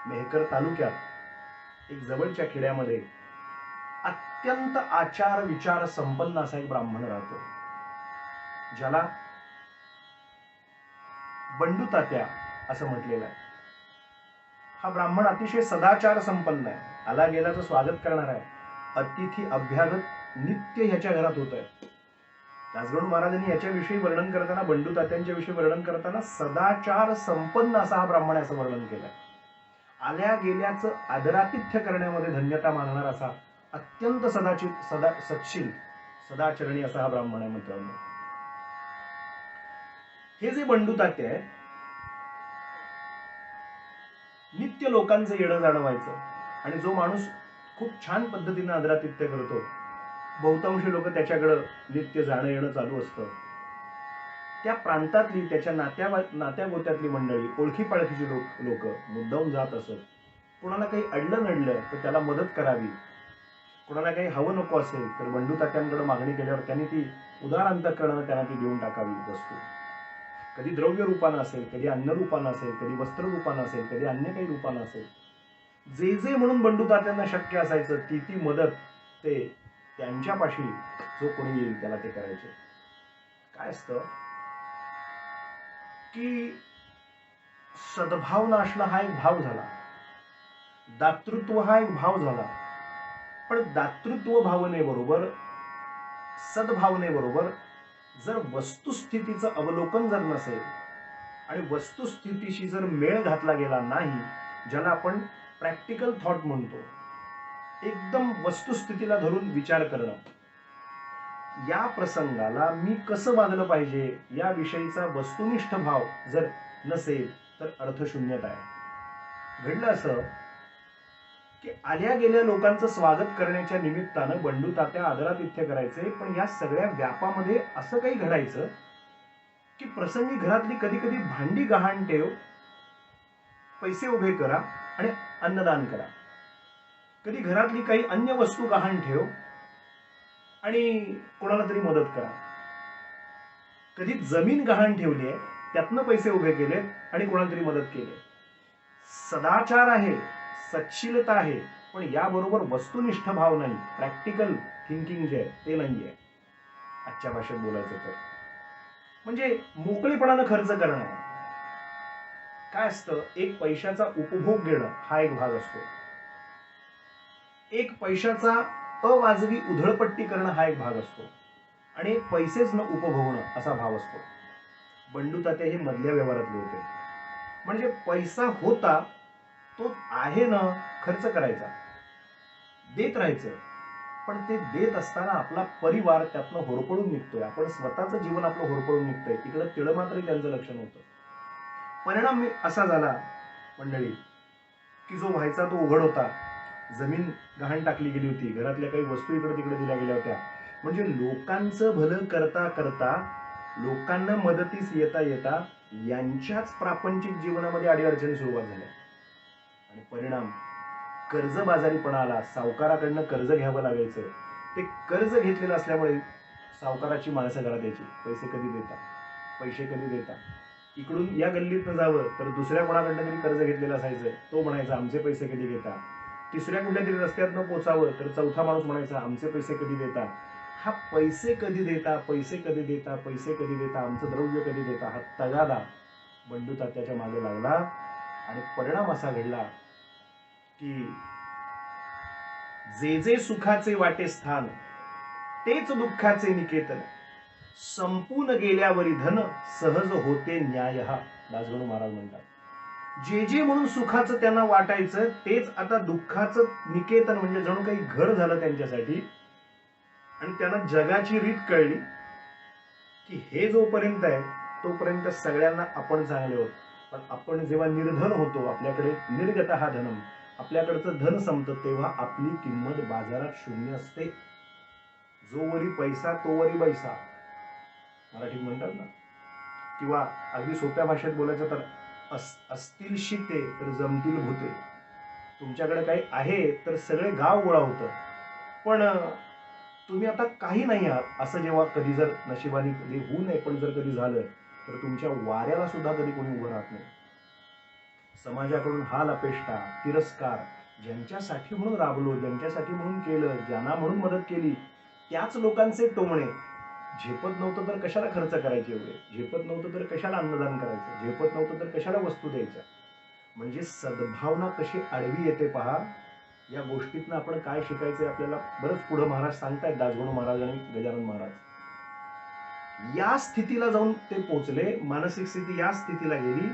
मेहकर तालुक्यात एक जवळच्या खेड्यामध्ये अत्यंत आचार विचार संपन्न असा एक ब्राह्मण राहतो, ज्याला बंडू तात्या असं म्हटलेलं आहे. हा ब्राह्मण अतिशय सदाचार संपन्न आहे, आला गेल्याचं स्वागत करणार आहे, अतिथी अभ्यागत नित्य ह्याच्या घरात होत आहे. दासगणू महाराजांनी याच्याविषयी वर्णन करताना, बंडू तात्यांच्या विषयी वर्णन करताना सदाचार संपन्न असा हा ब्राह्मण असं वर्णन केलंय. आल्या गेल्याचं आदरातिथ्य करण्यामध्ये धन्यता मानणार असा अत्यंत सत्शील सदाचरणी असा हा ब्राह्मण आहे मित्रांनो. हे जे बंडू तात्या आहे, नित्य लोकांचं येणं जाणं व्हायचं आणि जो माणूस खूप छान पद्धतीने आदरातिथ्य करतो, बहुतांश लोक त्याच्याकडं नित्य जाणं येणं चालू असतं. त्या प्रांतातली, त्याच्या नात्यागोत्यातली मंडळी, ओळखी पाळखीची लोक मुद्दाम जात असत. कोणाला काही अडलं नडलं तर त्याला मदत करावी, कोणाला काही हवं नको असेल तर बंडू तात्यांकडे मागणी केल्यावर त्यांनी ती उदार अंतःकरणानं त्यांना ती देऊन टाकावी वस्तू. कधी द्रव्य रूपानं असेल, कधी अन्न रूपानं असेल, कधी वस्त्र रूपानं असेल, कधी अन्य काही रूपानं असेल. जे जे म्हणून बंडू तात्यांना शक्य असायचं ती मदत ते त्यांच्यापाशी जो कोणी येईल त्याला ते करायचे. काय असतं की सद्भावना असणं हा एक भाव झाला, दातृत्व हा एक भाव झाला. पण दातृत्व भावनेबरोबर, सद्भावनेबरोबर जर वस्तुस्थितीचं अवलोकन जर नसेल आणि वस्तुस्थितीशी जर मेळ घातला गेला नाही, ज्याला आपण प्रॅक्टिकल थॉट म्हणतो, एकदम वस्तुस्थितीला धरून विचार करणं, या प्रसंगाला मी कसं वागलं पाहिजे याविषयीचा वस्तुनिष्ठ भाव जर नसेल तर अर्थशून्यता आहे. घडलं असं की आल्या गेल्या लोकांचं स्वागत करण्याच्या निमित्तानं बंडू तात्या आदरातिथ्य करायचे, पण या सगळ्या व्यापामध्ये असं काही घडायचं की प्रसंगी घरातली कधी कधी भांडी गहाण ठेव, पैसे उभे करा आणि अन्नदान करा. कधी घरातली काही अन्य वस्तू गहाण ठेव आणि कोणाला तरी मदत करा. कधी जमीन गहाण ठेवली आहे, त्यातनं पैसे उभे केले आणि कोणाला तरी मदत केली. सदाचार आहे, सच्छीलता आहे, पण याबरोबर वस्तुनिष्ठ भाव नाही, प्रॅक्टिकल थिंकिंग जे आहे ते नाहीये. आजच्या भाषेत बोलायचं तर म्हणजे मोकळेपणानं खर्च करणं. काय असतं, एक पैशाचा उपभोग घेणं हा एक भाग असतो, एक पैशाचा अवाजवी उधळपट्टी करणं हा एक भाग असतो. आणि पैसेच न उपभोगणं असा भाव असतो. बंडू तात्या हे मधल्या व्यवहारातले होते. म्हणजे पैसा होता तो आहे ना, खर्च करायचा, देत राहायचं. पण ते देत असताना आपला परिवार त्यातनं होरपळून निघतोय, आपण स्वतःचं जीवन आपलं होरपळून निघतंय, इकडं तिळं मात्र त्यांचं लक्ष नव्हतं. परिणाम असा झाला मंडळी की जो व्हायचा तो उघड होता. जमीन गहाण टाकली गेली होती, घरातल्या काही वस्तू इकडे तिकडे दिल्या गेल्या होत्या. म्हणजे लोकांचं भलं करता करता, लोकांना मदतीस येता येता यांच्याच प्रापंचिक जीवनामध्ये अडीअडचणी सुरुवात झाल्या. आणि परिणाम कर्जबाजारीपणा आला. सावकाराकडनं कर्ज घ्यावं लागायचं. ते कर्ज घेतलेलं असल्यामुळे सावकाराची माणसं घरात यायची, पैसे कधी देता, पैसे कधी देता. इकडून या गल्लीतनं जावं तर दुसऱ्या कोणाकडनं तरी कर्ज घेतलेलं असायचं, तो म्हणायचा आमचे पैसे कधी देता. तिसऱ्या कुठल्या तरी रस्त्यातनं पोचावं तर चौथा माणूस म्हणायचा आमचे पैसे कधी देता. हा पैसे कधी देता, पैसे कधी देता, पैसे कधी देता, आमचं द्रव्य कधी देता, हा तगादा बंडू तात्याच्या मागे लागला. आणि परिणाम असा घडला की जे जे सुखाचे वाटे स्थान, तेच दुःखाचे निकेतन, संपून गेल्यावरी धन, सहज होते न्याय. हा दासगणू महाराज म्हणतात. जे जे म्हणून सुखाचं त्यांना वाटायचं तेच आता दुःखाचं निकेतन, म्हणजे जणू काही घर झालं त्यांच्यासाठी. आणि त्यांना जगाची रीत कळली की हे जोपर्यंत आहे तोपर्यंत सगळ्यांना आपण चांगले होत. पण आपण जेव्हा निर्धन होतो, आपल्याकडे निर्गत हा धनम, आपल्याकडचं धन संपतं, तेव्हा आपली किंमत बाजारात शून्य असते. जोवरी पैसा तोवरी पैसा, मराठीत म्हणतात ना. किंवा अगदी सोप्या भाषेत बोलायचं तर असतील शिते तर जमतील भूते. तुमच्याकडे काही आहे तर सगळे गाव गोळा होतं, पण तुम्ही आता काही नाही आहात असं जेव्हा कधी जर नशिबाने कधी होऊ नये, पण जर कधी झालं तर तुमच्या वाऱ्याला सुद्धा कधी कोणी उभं राहत नाही. समाजाकडून हाल अपेष्टा, तिरस्कार, ज्यांच्यासाठी म्हणून राबलो, ज्यांच्यासाठी म्हणून केलं, ज्यांना म्हणून मदत केली, त्याच लोकांचे टोमणे. झेपत नव्हतं तर कशाला खर्च करायचे एवढे, झेपत नव्हतं तर कशाला अन्नदान करायचं, झेपत नव्हतं तर कशाला वस्तू द्यायच्या. म्हणजे सद्भावना कशी आडवी येते पहा. या गोष्टीतनं आपण काय शिकायचंय आपल्याला बरंच पुढे महाराज सांगतायत, दासगणू महाराज आणि गजानन महाराज. या स्थितीला जाऊन ते पोचले, मानसिक स्थिती या स्थितीला गेली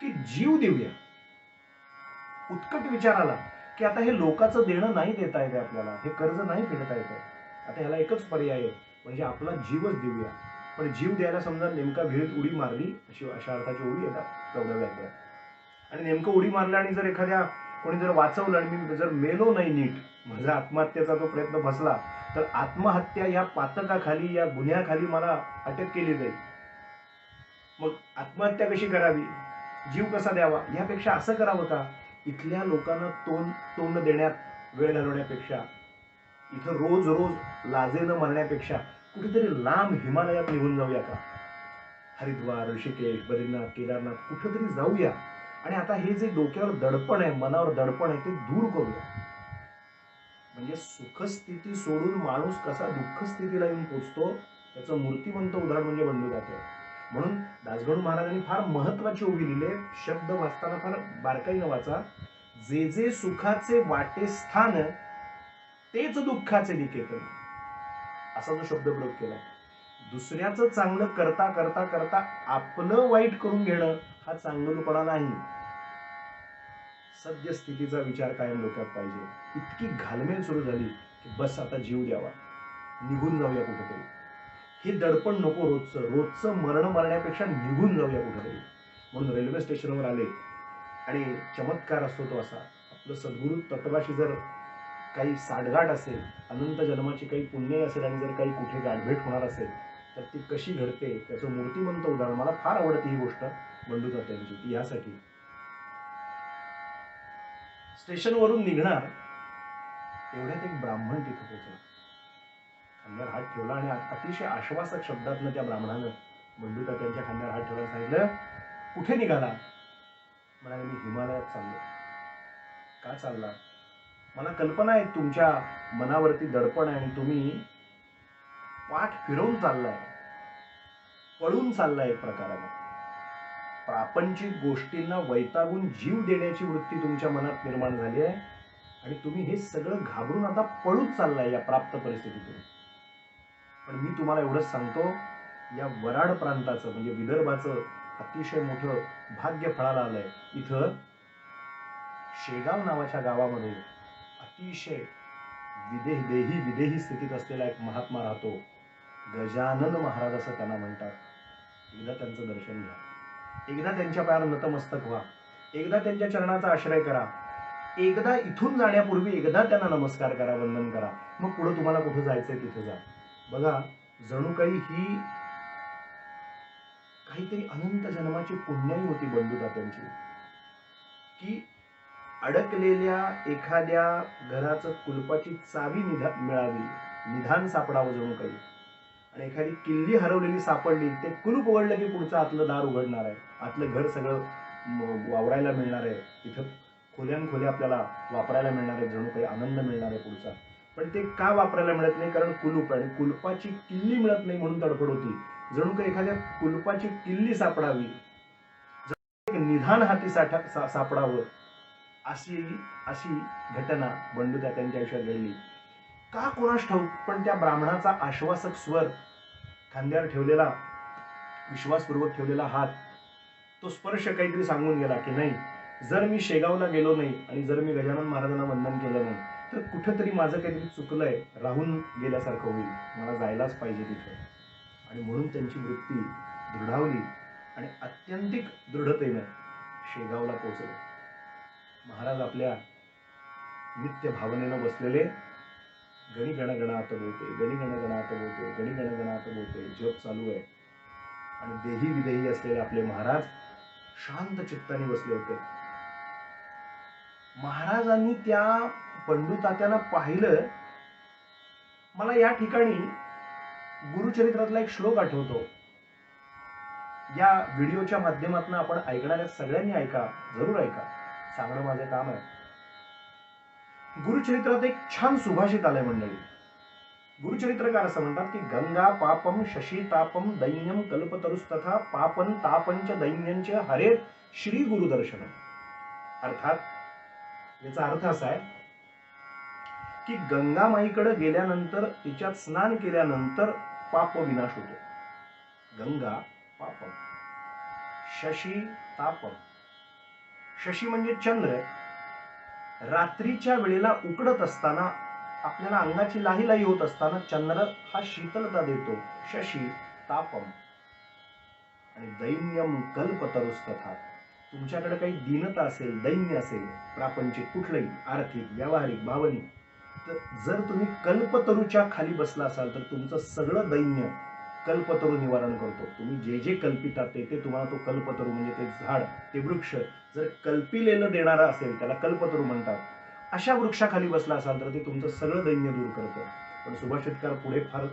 की जीव देऊया. उत्कट विचार आला की आता हे लोकांचं देणं नाही देता येते आपल्याला, हे कर्ज नाही फेडता येते, आता ह्याला एकच पर्याय आहे, म्हणजे आपला जीवच देऊया. पण जीव द्यायला समजा नेमका विहिरीत उडी मारली, अशा अर्थाची उडी येतात तेवढ्या. आणि नेमकं उडी मारलं आणि जर एखाद्या कोणी जर वाचवलं आणि मी जर मेलो नाही नीट, माझा आत्महत्येचा तो प्रयत्न फसला, तर आत्महत्या या पातकाखाली, या गुन्ह्याखाली मला अटक केली जाईल. मग आत्महत्या कशी करावी, जीव कसा द्यावा, यापेक्षा असं करावं का, इथल्या लोकांना तोंड देण्यात वेळ घालवण्यापेक्षा, इथं रोज रोज लाजेनं मरण्यापेक्षा कुठेतरी लांब हिमालयात निघून जाऊया का. हरिद्वार, ऋषिकेश, बद्रीनाथ, केदारनाथ कुठेतरी जाऊया. आणि आता हे जे डोक्यावर दडपण आहे, मनावर दडपण आहे, ते दूर करूया. म्हणजे सुखस्थिती सोडून माणूस कसा दुःख स्थितीला येऊन पोचतो, त्याचं मूर्तिमंत उदाहरण म्हणजे बंडू तात्या. म्हणून दासगणू महाराजांनी फार महत्वाची ओवी लिहिले. शब्द वाचताना फार बारकाईनं वाचा. जे जे सुखाचे वाटे स्थान, तेच दुःखाचे निकेतन, असा जो शब्द प्रयोग केला. दुसऱ्याचं चांगलं करता करता करता आपलं वाईट करून घेणं हा चांगलपणा नाही. सद्यस्थितीचा विचार कायम डोक्यात पाहिजे. इतकी घालमेल सुरू झाली की बस आता जीव द्यावा, निघून जाऊया कुठेतरी. हे दडपण नको, रोजचं मरण मरण्यापेक्षा निघून जाऊया कुठेतरी. म्हणून रेल्वे स्टेशनवर आले आणि चमत्कार असतो तो असा, आपलं सद्गुरू तत्वाशी जर काही साठगाठ असेल, अनंत जन्माची काही पुण्य असेल आणि जर काही कुठे गाठभेट होणार असेल तर ती कशी घडते त्याचं मूर्तिमंत उदाहरण. मला फार आवडते ही गोष्ट बंडू तात्यांची. ती यासाठी, स्टेशनवरून निघणार एवढ्यात एक ब्राह्मण तिथे पोहोचला. खांद्यावर हात ठेवला आणि अतिशय आश्वासक शब्दातनं त्या ब्राह्मणानं बंडू तात्यांच्या खांद्यावर हात ठेवला, सांगितलं कुठे निघाला. म्हणाले मी हिमालयात चाललो. का चालला. मला कल्पना आहे तुमच्या मनावरती दडपण आहे आणि तुम्ही पाठ फिरवून चाललाय, पळून चाललाय एक प्रकाराने. प्रापंचिक गोष्टींना वैतागून जीव देण्याची वृत्ती तुमच्या मनात निर्माण झाली आहे आणि तुम्ही हे सगळं घाबरून आता पळून चाललाय या प्राप्त परिस्थितीतून. पण मी तुम्हाला एवढंच सांगतो, या वराड प्रांताचं म्हणजे विदर्भाचं अतिशय मोठं भाग्य फळाला आलंय. इथं शेगाव नावाच्या गावामध्ये अतिशय देही विदेही स्थितीत असलेला एक महात्मा राहतो. गजानन महाराज असं त्यांना म्हणतात. एकदा त्यांचं दर्शन घ्या, एकदा त्यांच्या पायावर नतमस्तक व्हा, एकदा त्यांच्या चरणाचा आश्रय करा, एकदा इथून जाण्यापूर्वी एकदा त्यांना नमस्कार करा, वंदन करा. मग पुढे तुम्हाला कुठं जायचंय तिथे जा. बघा, जणू काही ही काहीतरी अनंत जन्माची पुण्याई होती बंडू तात्यांची, की अडकलेल्या एखाद्या घराचं कुलपाची चावी मिळावी, निधान सापडावं जणू काही. आणि एखादी किल्ली हरवलेली सापडली, ते कुलूप उघडलं की पुढचं आतलं दार उघडणार आहे, आतलं घर सगळं वावरायला मिळणार आहे, तिथं खोल्या आपल्याला वापरायला मिळणार आहे, जणू काही आनंद मिळणार आहे पुढचा. पण ते का वापरायला मिळत नाही? कारण कुलूप आणि कुलपाची किल्ली मिळत नाही म्हणून तडफड होती. जणू काही एखाद्या कुलपाची किल्ली सापडावी, एक निधान हाती सापडावं, अशी घटना बंडू तात्यांच्या आयुष्यात घडली. का कोणास ठाऊक, पण त्या ब्राह्मणाचा आश्वासक स्वर, खांद्यावर ठेवलेला विश्वासपूर्वक ठेवलेला हात, तो स्पर्श काहीतरी सांगून गेला की नाही, जर मी शेगावला गेलो नाही आणि जर मी गजानन महाराजांना वंदन केलं नाही तर कुठंतरी माझं काहीतरी चुकलंय, राहून गेल्यासारखं होईल, मला जायलाच पाहिजे तिथे. आणि म्हणून त्यांची वृत्ती दृढावली आणि अत्यंतिक दृढतेनं शेगावला पोहोचले. महाराज आपल्या नित्य भावनेनं बसलेले, गणी गणगणात बोलते, गणी गणगणात बोलते, गणी गणगणात बोलते, जप चालू आहे. आणि देही विदेही असलेले आपले महाराज शांत चित्ताने बसले होते. महाराजांनी त्या बंडू तात्यांना पाहिलं. मला या ठिकाणी गुरुचरित्रातला एक श्लोक आठवतो. या व्हिडिओच्या माध्यमातून आपण ऐकणाऱ्या सगळ्यांनी ऐका, जरूर ऐका, सांगणं माझं काम आहे. गुरुचरित्रात एक छान सुभाषित आलंय मंडळी. गुरुचरित्रकार असं म्हणतात की गंगा पापम शशी तापम दैन्यम कल्पतरुस्तथा पापन तापंच दैन्यंच हरेत श्री गुरुदर्शन. अर्थात याचा अर्थ असा आहे की गंगामाईकडे गेल्यानंतर, तिच्यात स्नान केल्यानंतर पाप विनाश होतो. गंगा पापम, शशी तापम. शशी म्हणजे चंद्र. रात्रीच्या वेळेला उकडत असताना, आपल्याला अंगाची लाही लाही होत असताना चंद्र हा शीतलता देतो, शशी तापम. आणि दैन्यम कल्पतरुस्तथा. तुमच्याकडे काही दीनता असेल, दैन्य असेल, प्रापंचिक कुठलंही, आर्थिक, व्यावहारिक, भावनिक, तर जर तुम्ही कल्पतरूच्या खाली बसला असाल तर तुमचं सगळं दैन्य कल्पतरू निवारण करतो. तुम्ही जे जे कल्पितात ते तुम्हाला तो कल्पतरू म्हणजे ते झाड, ते वृक्ष जर कल्पिलेलं देणारा असेल त्याला कल्पतरू म्हणतात. अशा वृक्षाखाली बसला असाल तर ते तुमचं सगळं दैन्य दूर करतं. पण सुभाषितकार पुढे फार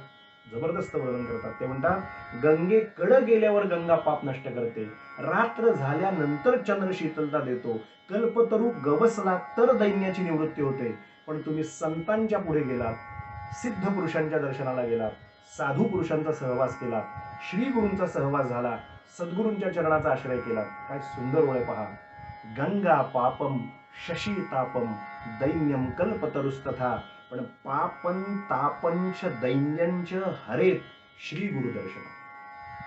जबरदस्त वर्णन करतात. ते म्हणतात, गंगेकडे गेल्यावर गंगा पाप नष्ट करते, रात्र झाल्यानंतर चंद्र शीतलता देतो, कल्पतरू गवसला तर दैन्याची निवृत्ती होते. पण तुम्ही संतांच्या पुढे गेलात, सिद्ध पुरुषांच्या दर्शनाला गेलात, साधू पुरुषांचा सहवास केला, श्री गुरूंचा सहवास झाला, सद्गुरूंच्या चरणाचा आश्रय केला, काय सुंदर ओळ पहा. गंगा पापम शशी तापम दैन्यम कल्पतरुस्तथा. पण पापन तापंच दैन्यंच हरेत श्री गुरुदर्शन.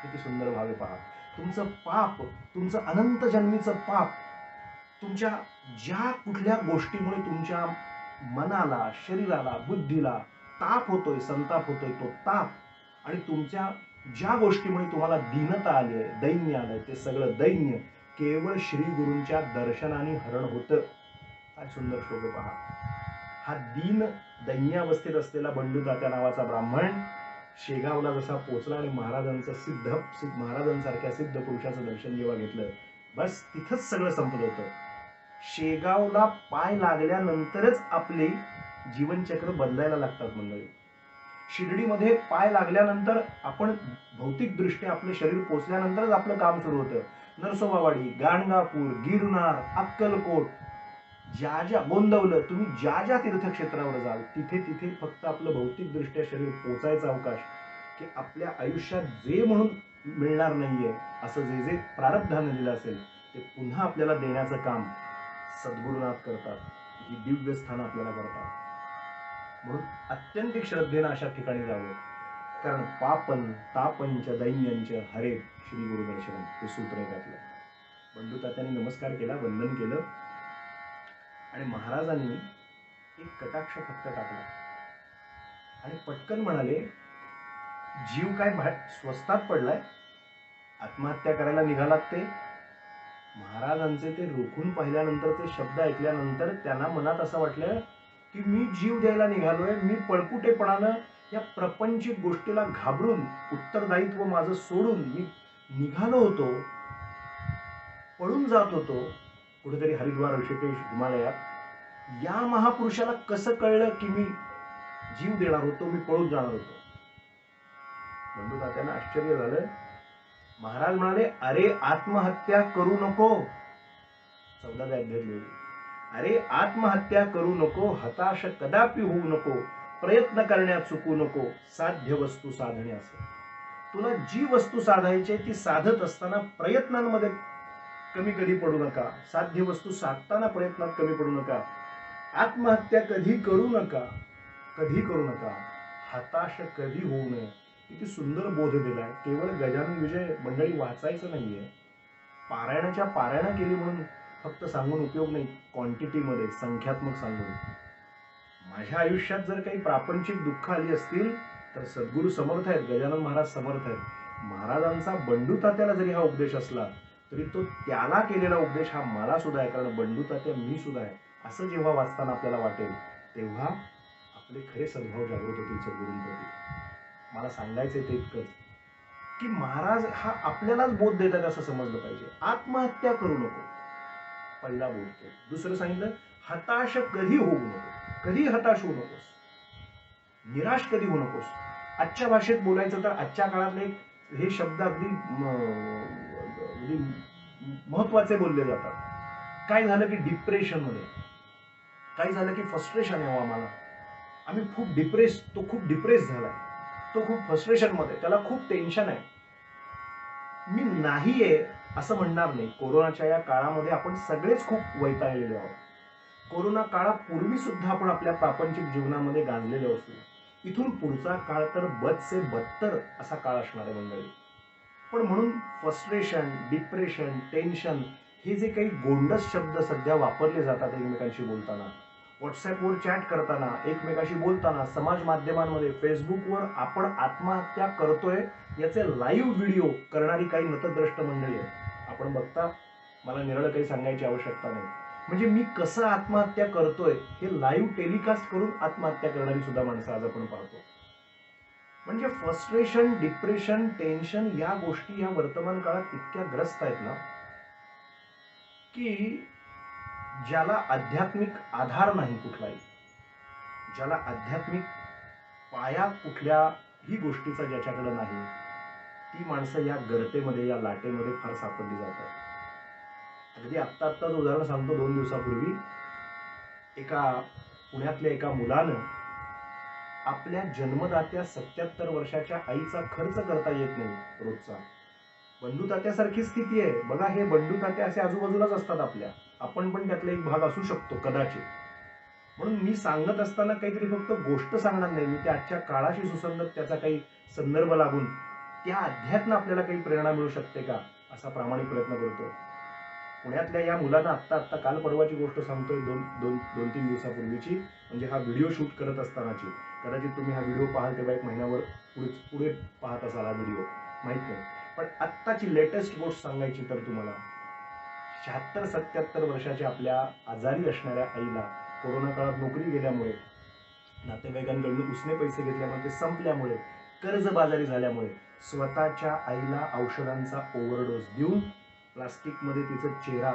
किती सुंदर भावे पहा. तुमचं पाप, तुमचं अनंत जन्मीचं पाप, तुमच्या ज्या कुठल्या गोष्टीमुळे तुमच्या मनाला, शरीराला, बुद्धीला ताप होतोय, संताप होतोय, तो ताप, आणि तुमच्या ज्या गोष्टीमुळे तुम्हाला दीनता आली आहे, दैन्य आलंय, ते सगळं दैन्य केवळ श्री गुरूंच्या दर्शनाने हरण होतं. काय सुंदर श्लोक पहा. हा दीन दैन्यावस्थेत असलेला बंडू तात्या नावाचा ब्राह्मण शेगावला जसा पोचला आणि महाराजांसारख्या सिद्ध पुरुषाचं दर्शन जेव्हा घेतलं, बस तिथंच सगळं संपलं होतं. शेगावला पाय लागल्यानंतरच आपले जीवनचक्र बदलायला लागतात मंडळी. शिर्डीमध्ये पाय लागल्यानंतर आपण भौतिकदृष्ट्या आपलं शरीर पोचल्यानंतरच आपलं काम सुरू होतं. नरसोबावाडी, गाणगापूर, गिरनार, अक्कलकोट, ज्या गोंदवलं, तुम्ही ज्या तीर्थक्षेत्रावर जाल तिथे तिथे फक्त आपलं भौतिकदृष्ट्या शरीर पोचायचा अवकाश, की आपल्या आयुष्यात जे म्हणून मिळणार नाहीये असं जे प्रारब्धाने दिलं असेल ते पुन्हा आपल्याला देण्याचं काम सद्गुरुनाथ करतात. ही दिव्य स्थान आपल्याला करतात. म्हणून अत्यंतिक श्रद्धेनं अशा ठिकाणी जावं. कारण पापन तापंच दैन्यंच हरे श्री गुरुदर्शनम हे सूत्र आहे त्यातलं. बंडू तात्यांनी नमस्कार केला, वंदन केलं आणि महाराजांनी एक कटाक्ष फक्त टाकला आणि पटकन म्हणाले, जीव काय स्वस्तात पडलाय, आत्महत्या करायला निघालात ते. महाराजांचे ते रोखून पाहिल्यानंतर, ते शब्द ऐकल्यानंतर त्यांना मनात असं वाटलं की मी जीव द्यायला निघालोय, मी पळपुटेपणानं या प्रपंचिक गोष्टीला घाबरून, उत्तरदायित्व माझं सोडून मी निघालो होतो, पळून जात होतो कुठेतरी हरिद्वार, ऋषिकेश, हिमालयात. या महापुरुषाला कसं कळलं की मी जीव देणार होतो, मी पळून जाणार होतो. बंडू तात्यांना आश्चर्य झालं. महाराज म्हणाले, अरे आत्महत्या करू नको. 14व्या अध्यायातले, अरे आत्महत्या करू नको, हताश कदापि होऊ नको, प्रयत्न करण्यात चुकू नको, साध्य वस्तू साधण्यास. तुला जी वस्तू साधायची ती साधत असताना प्रयत्नांमध्ये कमी कधी पडू नका, साध्य वस्तू साधताना प्रयत्नात कमी पडू नका, आत्महत्या कधी करू नका, कधी करू नका, हताश कधी होऊ नये. किती सुंदर बोध दिलाय. केवळ गजानन विजय मंडळी वाचायचं नाहीये, पारायणाच्या पारायणा केली म्हणून फक्त सांगून उपयोग नाही, क्वांटिटीमध्ये, संख्यात्मक सांगून. माझ्या आयुष्यात जर काही प्रापंचिक दुःख आली असतील तर सद्गुरू समर्थ आहेत, गजानन महाराज समर्थ आहेत. महाराजांचा बंडू तात्याला जरी हा उपदेश असला तरी तो त्याला केलेला उपदेश हा मला सुद्धा आहे, कारण बंडू तात्या मी सुद्धा आहे. असं जेव्हा वाचताना आपल्याला वाटेल तेव्हा आपले खरे सद्भाव जागृत होतील सद्गुरूंप्रती. मला सांगायचंय ते इतकंच की महाराज हा आपल्यालाच बोध देतात असं समजलं पाहिजे. आत्महत्या करू नको, पहिला बोध तो. दुसरं सांगितलं, हताश कधी होऊ नको, कधी हताश होऊ नकोस, निराश कधी होऊ नकोस. आजच्या भाषेत बोलायचं तर आजच्या काळातले हे शब्द अगदी महत्वाचे बोलले जातात. काय झालं की डिप्रेशन मध्ये, काय झालं की फ्रस्ट्रेशन आहे आम्हाला, आम्ही खूप डिप्रेस, तो खूप डिप्रेस झालाय, तो खूप फ्रस्ट्रेशन मध्ये, त्याला खूप टेन्शन आहे. मी नाहीये असं म्हणणार नाही. कोरोनाच्या या काळामध्ये आपण सगळेच खूप वैतागलेलो आहोत. कोरोना काळापूर्वी सुद्धा आपण आपल्या प्रापंचिक जीवनामध्ये गांजलेलो असू. इथून पुढचा काळ तर बद से बदतर असा काळ असणार आहे मंडळी. पण म्हणून फ्रस्ट्रेशन, डिप्रेशन, टेन्शन हे जे काही गोंडस शब्द सध्या वापरले जातात एकमेकांशी बोलताना, व्हॉट्सअपवर चॅट करताना, एकमेकाशी बोलताना, समाज माध्यमांमध्ये, फेसबुकवर आपण आत्महत्या करतोय याचे लाईव्ह व्हिडिओ करणारी काही नतद्रष्ट मंडळी आहे. आपण बघता, मला निराळं काही सांगायची आवश्यकता नाही. म्हणजे मी कसं आत्महत्या करतोय हे लाईव्ह टेलिकास्ट करून आत्महत्या करणारी सुद्धा माणसं आज आपण पाहतो. म्हणजे फ्रस्ट्रेशन, डिप्रेशन, टेन्शन या गोष्टी या वर्तमान काळात इतक्या ग्रस्त आहेत ना की ज्याला आध्यात्मिक आधार नाही कुठलाही, ज्याला आध्यात्मिक पाया कुठल्याही गोष्टीचा ज्याच्याकडे नाही, ती माणसं या गर्तेमध्ये, या लाटेमध्ये फार सापडली जातात. अगदी आत्ताच उदाहरण सांगतो. 2 दिवसापूर्वी एका पुण्यातल्या एका मुलानं आपल्या जन्मदात्या 77 वर्षाच्या आईचा खर्च करता येत नाही रोजचा. बंडू तात्यासारखी स्थिती आहे बघा. हे बंडू तात्या असे आजूबाजूलाच असतात आपल्या, आपण पण त्यातला एक भाग असू शकतो कदाचित. म्हणून मी सांगत असताना काहीतरी फक्त गोष्ट सांगणार नाही, मी त्या आजच्या काळाशी सुसंगत त्याचा काही संदर्भ लागून त्या अध्यात्म आपल्याला काही प्रेरणा मिळू शकते का असा प्रामाणिक प्रयत्न करतोय. पुण्यातल्या या मुलांना आत्ता काल परवाची गोष्ट सांगतोय, 2-3 दिवसापूर्वीची, म्हणजे हा व्हिडिओ शूट करत असतानाची. कदाचित तुम्ही हा व्हिडिओ पाहाल तेव्हा 1 महिन्यावर पुढे पाहत असाल हा व्हिडिओ, माहित नाही. पण आत्ताची लेटेस्ट गोष्ट सांगायची तर तुम्हाला, 76-77 वर्षाच्या आपल्या आजारी असणाऱ्या आईला कोरोना काळात नोकरी गेल्यामुळे, नातेवाईकांकडून उसने पैसे घेतल्यामुळे, ते संपल्यामुळे, कर्जबाजारी झाल्यामुळे स्वतःच्या आईला औषधांचा ओव्हरडोस देऊन प्लास्टिकमध्ये तिचा चेहरा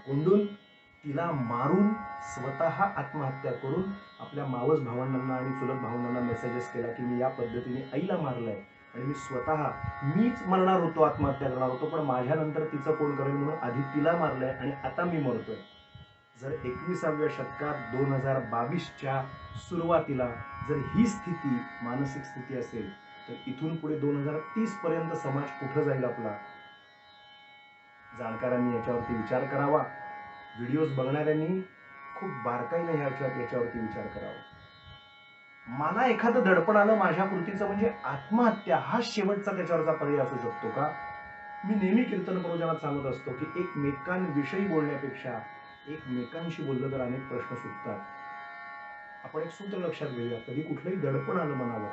कोंडून तिला मारून स्वतः आत्महत्या करून आपल्या मावस भावंडांना आणि चुलत भावंडांना मेसेजेस केला की मी या पद्धतीने आईला मारलंय आणि मी स्वतः मीच मरणार होतो, आत्महत्या करणार होतो, पण माझ्यानंतर तिचं कोण करेल म्हणून आधी तिला मारलंय आणि आता मी मरतोय. जर 21व्या शतकात 2022च्या सुरुवातीला जर ही स्थिती, मानसिक स्थिती असेल तर इथून पुढे 2030 पर्यंत समाज कुठं जाईल आपला? जाणकारांनी याच्यावरती विचार करावा. व्हिडिओज बघणाऱ्यांनी खूप बारकाईने याच्यावरती विचार करावा. मला एखादं दडपण आलं माझ्या कृतीचं म्हणजे आत्महत्या हा शेवटचा त्याच्यावरचा पर्याय असू शकतो का? मी नेहमी कीर्तन प्रवचनात सांगत असतो की एकमेकांविषयी बोलण्यापेक्षा एकमेकांशी बोललं तर अनेक प्रश्न सुटतात. आपण एक सूत्र लक्षात घेऊया, कधी कुठलंही दडपण आलं मनावर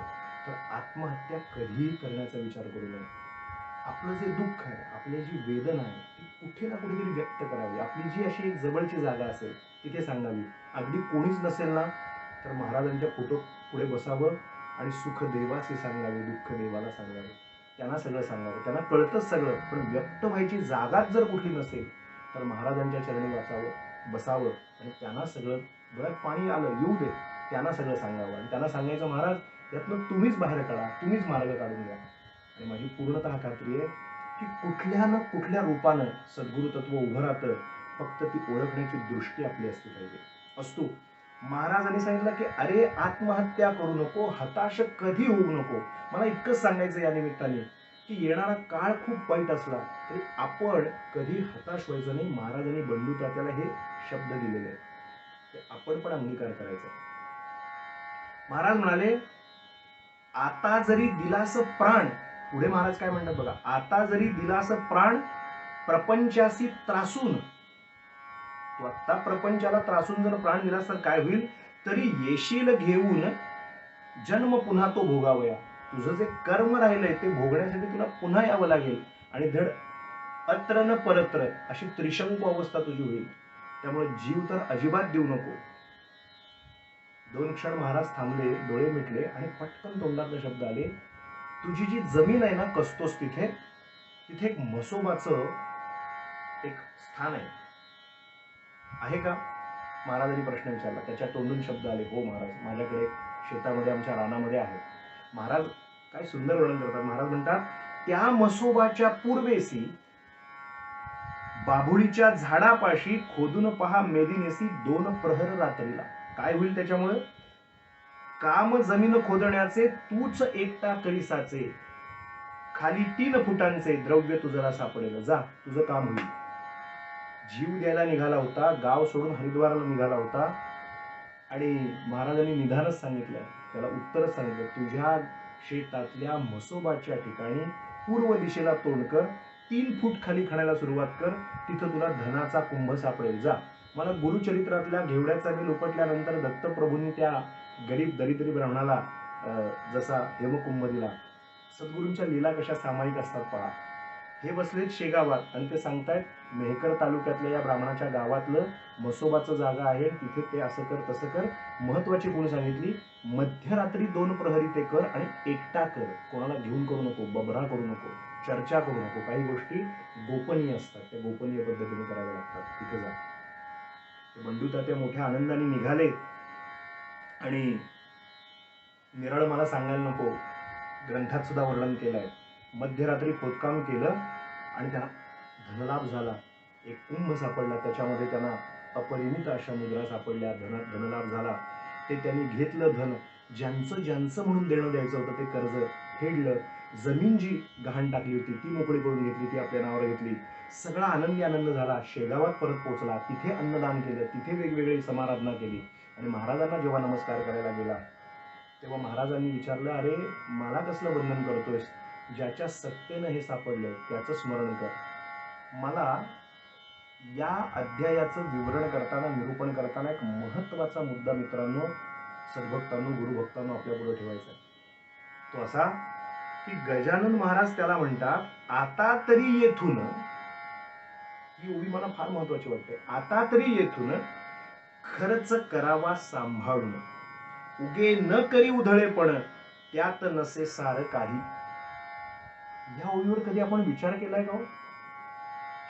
तर आत्महत्या कधीही करण्याचा विचार करू नये. आपलं जे दुःख आहे, आपली जी वेदना आहे ती कुठे ना कुठेतरी व्यक्त करावी. आपली जी अशी एक जवळची जागा असेल तिथे सांगावी. अगदी कोणीच नसेल ना तर महाराजांच्या फोटो पुढे बसावं आणि सुख देवासी सांगावे, दुःख देवाला सांगावे. त्यांना सगळं सांगावं. त्यांना कळतंच सगळं, पण व्यक्त व्हायची जागाच जर कुठली नसेल तर महाराजांच्या चरणी वाचावं, बसावं आणि त्यांना सगळं, डोळ्यात पाणी आलं येऊ दे, त्यांना सगळं सांगावं आणि त्यांना सांगायचं, महाराज यातनं तुम्हीच बाहेर काढा, तुम्हीच मार्ग काढून घ्या. आणि माझी पूर्णतः खात्री आहे की कुठल्या ना कुठल्या रूपानं सद्गुरु तत्व उभं राहतं. फक्त ती ओळखण्याची दृष्टी आपली असली पाहिजे. असतो महाराजांनी सांगितलं की अरे आत्महत्या करू नको, हताश कधी होऊ नको. मला इतकंच सांगायचं या निमित्ताने की येणारा काळ खूप वाईट असला तरी आपण कधी हताश व्हायचं नाही. महाराजांनी बंडू तात्याला हे शब्द दिलेले आहेत, ते आपण पण अंगीकार करायचा. महाराज म्हणाले, आता जरी दिलास प्राण, पुढे महाराज काय म्हणतात बघा, आता जरी दिलास प्राण प्रपंचासी त्रासून, तू आता प्रपंचाला त्रासून जर प्राण दिलास तर काय होईल, तरी येशील घेऊन जन्म पुन्हा तो भोगावया. तुझं जे कर्म राहिलंय ते भोगण्यासाठी तुला पुन्हा यावं लागेल आणि धड अत्र न परत्र अशी त्रिशंकू अवस्था तुझी होईल. त्यामुळे जीव तर अजिबात देऊ नको. 2 क्षण महाराज थांबले, डोळे मिटले आणि पटकन तोंडातले शब्द आले, तुझी जी जमीन आहे ना कसतोस तिथे, तिथे एक म्हसोबाचं एक स्थान आहे का? महाराजांनी प्रश्न विचारला. त्याच्या तोंडून शब्द आले, हो महाराज, माझ्याकडे शेतामध्ये आमच्या रानामध्ये आहे. महाराज काय सुंदर वर्णन करतात. महाराज म्हणतात, त्या म्हसोबाच्या पूर्वेसी बाभुळीच्या झाडापाशी खोदून पहा मेदिनेसी 2 प्रहर रात्रीला. काय होईल त्याच्यामुळे? काम जमीन खोदण्याचे तूच एकटा करीसाचे, खाली 3 फुटांचे द्रव्य तुझला सापडेल. जा, तुझं काम होईल. जीव द्यायला निघाला होता, गाव सोडून हरिद्वारला निघाला होता आणि महाराजांनी निधानच सांगितलं, त्याला उत्तरच सांगितलं, तुझ्या शेतातल्या म्हसोबाच्या ठिकाणी पूर्व दिशेला तोंड कर, 3 फूट खाली खणायला सुरुवात कर, तिथं तुला धनाचा कुंभ सापडेल. जा. मला गुरुचरित्रातल्या घेवड्याचा वेल उपटल्यानंतर दत्तप्रभूंनी त्या गरीब दरिद्री ब्राह्मणाला जसा हेमकुंभ दिला, सद्गुरूंच्या लीला कशा सामायिक असतात पहा. हे बसलेत शेगावात आणि ते सांगतायत मेहकर तालुक्यातल्या या ब्राह्मणाच्या गावातलं म्हसोबाचं जागा आहे, तिथे ते असं कर तसं कर. महत्वाची गुण सांगितली, मध्यरात्री 2 प्रहरी ते कर आणि एकटा कर, कोणाला घेऊन करू नको, बबरा करू नको, चर्चा करू नको. काही गोष्टी गोपनीय असतात, त्या गोपनीय पद्धतीने कराव्या लागतात. तिथे जा. बंडू तात्या मोठ्या आनंदाने निघाले आणि निराळ मला सांगायला नको, ग्रंथात सुद्धा वर्णन केलंय. मध्यरात्री खोदकाम केलं आणि त्यांना धनलाभ झाला. एक कुंभ सापडला, त्याच्यामध्ये त्यांना अपरिमित अशा मुद्रा सापडल्या, धनलाभ झाला. ते त्यांनी घेतलं धन, ज्यांचं ज्यांचं म्हणून देणं द्यायचं होतं ते कर्ज फेडलं. जमीन जी गहाण टाकली होती ती मोकळी करून घेतली, ती आपल्या नावावर घेतली. सगळा आनंदी आनंद झाला. शेगावात परत पोहोचला, तिथे अन्नदान केलं, तिथे वेगवेगळी समाराधना केली आणि महाराजांना जेव्हा नमस्कार करायला गेला तेव्हा महाराजांनी विचारलं, अरे मला कसलं बंधन करतोयस? ज्याच्या सत्तेनं हे सापडलं त्याचं स्मरण कर. मला या अध्यायाचं विवरण करताना, निरूपण करताना एक महत्वाचा मुद्दा मित्रांनो, सद्भक्तांनो, गुरुभक्तांनो आपल्या पुढे ठेवायचा आहे. तो असा की गजानन महाराज त्याला म्हणतात, आता तरी येथून, ही ओवी मला फार महत्वाची वाटते, आता तरी येथून खर्च करावा सांभाळून, उगे न करी उधळेपण, त्यात नसे सार काही. या ओवीवर कधी आपण विचार केलाय का?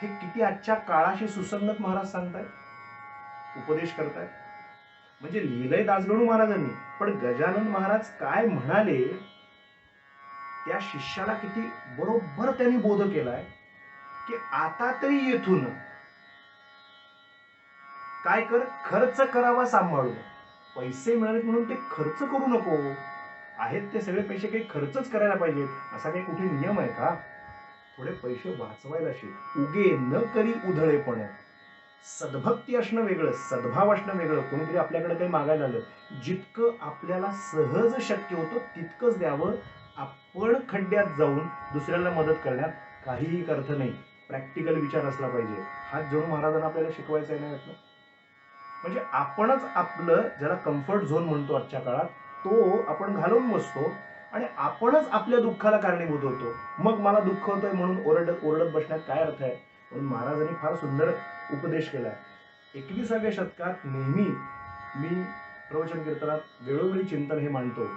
हे किती आजच्या काळाशी सुसंगत महाराज सांगतायत, उपदेश करतायत. म्हणजे लिहिलंय दासगणू महाराजांनी, पण गजानन महाराज काय म्हणाले त्या शिष्याला किती बरोबर त्यांनी बोध केलाय की आता तरी येथून काय कर, खर्च करावा सांभाळून. पैसे मिळाले म्हणून ते खर्च करू नको. आहेत ते सगळे पैसे काही खर्चच करायला पाहिजेत असा काही कुठे नियम आहे का? थोडे पैसे वाचवायला शिक. उगे न करी उधळेपण, सद्भक्ती असणं वेगळं, सद्भाव असणं वेगळं. कोणीतरी आपल्याकडे काही मागायला आलं, जितकं आपल्याला सहज शक्य होतं तितकंच द्यावं. आपण खड्ड्यात जाऊन दुसऱ्याला मदत करण्यात काहीही अर्थ नाही. प्रॅक्टिकल विचार असला पाहिजे. हा जणू महाराजांना आपल्याला शिकवायचा आहे ना यातनं. म्हणजे आपणच आपलं, ज्याला कम्फर्ट झोन म्हणतो आजच्या काळात, तो आपण घालवून बसतो आणि आपणच आपल्या दुःखाला कारणीभूत होतो. मग मला दुःख होतंय म्हणून ओरडत बसण्यात काय अर्थ आहे? म्हणून महाराजांनी फार सुंदर उपदेश केलाय. 21व्या शतकात नेहमी मी प्रवचन कीर्तनात वेळोवेळी चिंतन हे मांडतो.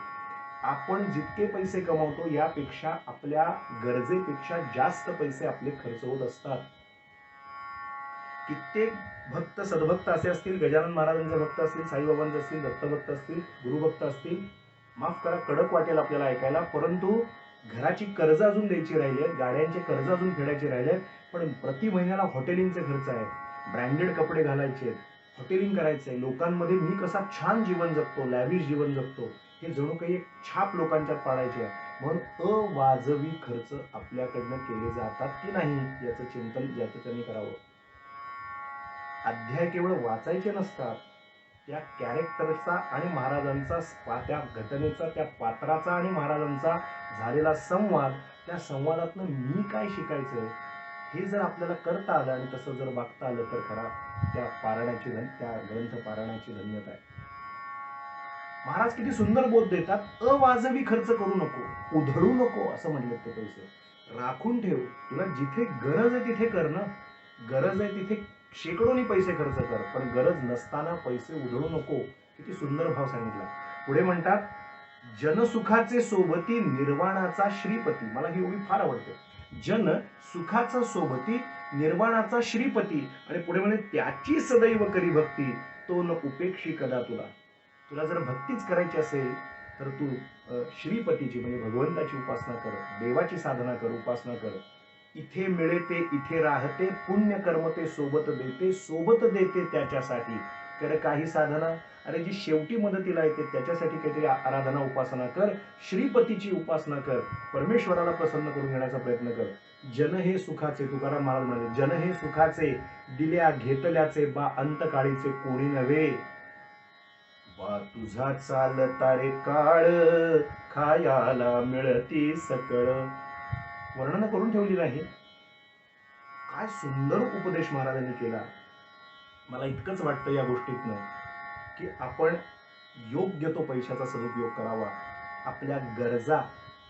आपण जितके पैसे कमवतो यापेक्षा आपल्या गरजेपेक्षा जास्त पैसे आपले खर्च होत असतात. कित्येक भक्त सद्भक्त असे असतील, गजानन महाराजांचे भक्त असतील, साईबाबांचे असतील, दत्तभक्त असतील, गुरुभक्त असतील, माफ करा कडक वाटेल आपल्याला ऐकायला, परंतु घराची कर्ज अजून द्यायची राहिली आहेत, गाड्यांचे कर्ज अजून फेडायचे राहिले आहेत, पण प्रति महिन्याला हॉटेलिंगचे खर्च आहेत, ब्रँडेड कपडे घालायचे, हॉटेलिंग करायचंय, लोकांमध्ये मी कसा छान जीवन जगतो, लॅविश जीवन जगतो, हे जणू काही एक छाप लोकांच्यात पाडायची आहे. म्हणून अवाजवी खर्च आपल्याकडनं केले जातात की नाही याचं चिंतन ज्याचं त्यांनी करावं. अध्याय केवळ वाचायचे नसतात, त्या कॅरेक्टरचा आणि महाराजांचा, त्या घटनेचा, त्या पात्राचा आणि महाराजांचा झालेला संवाद, त्या संवादातनं मी काय शिकायचंय हे जर आपल्याला करता आलं आणि तसं जर वागता आलं तर खरा त्या ग्रंथ पारायणाची धन्यता आहे. महाराज किती सुंदर बोध देतात. अवाजवी खर्च करू नको, उधळू नको असं म्हणलं. ते पैसे राखून ठेव. तुला जिथे गरज आहे तिथे कर ना. गरज आहे तिथे शेकडोनी पैसे खर्च कर, पण गरज नसताना पैसे उधळू नको. किती सुंदर भाव सांगितला. पुढे म्हणतात, जनसुखाचे सोबती निर्वाणाचा श्रीपती. मला ही ओळी फार आवडते. जन सुखाचा सोबती निर्वाणाचा श्रीपती. आणि पुढे म्हणे, त्याची सदैव करी भक्ती, तो न उपेक्षी कदा तुला. तुला जर भक्तीच करायची असेल तर तू श्रीपतीची म्हणजे भगवंताची उपासना कर, देवाची साधना कर, उपासना कर. इथे मिळते इथे राहते, पुण्य कर्म ते सोबत देते त्याच्यासाठी. कर काही साधना, अरे जी शेवटी मदतीला येते त्याच्यासाठी काहीतरी आराधना उपासना कर. श्रीपतीची उपासना कर, परमेश्वराला प्रसन्न करून घेण्याचा प्रयत्न कर. जन हे सुखाचे, तुकाराम महाराज म्हणाले, जन हे सुखाचे, दिल्या घेतल्याचे, बा अंतकाळीचे कोणी नव्हे. बा तुझा चालता रे काळ, खायाला मिळती सकळ. वर्णन करून ठेवली नाही. काय सुंदर उपदेश महाराजांनी केला. मला इतकंच वाटतं या गोष्टीतनं की आपण योग्य तो पैशाचा सदुपयोग करावा. आपल्या गरजा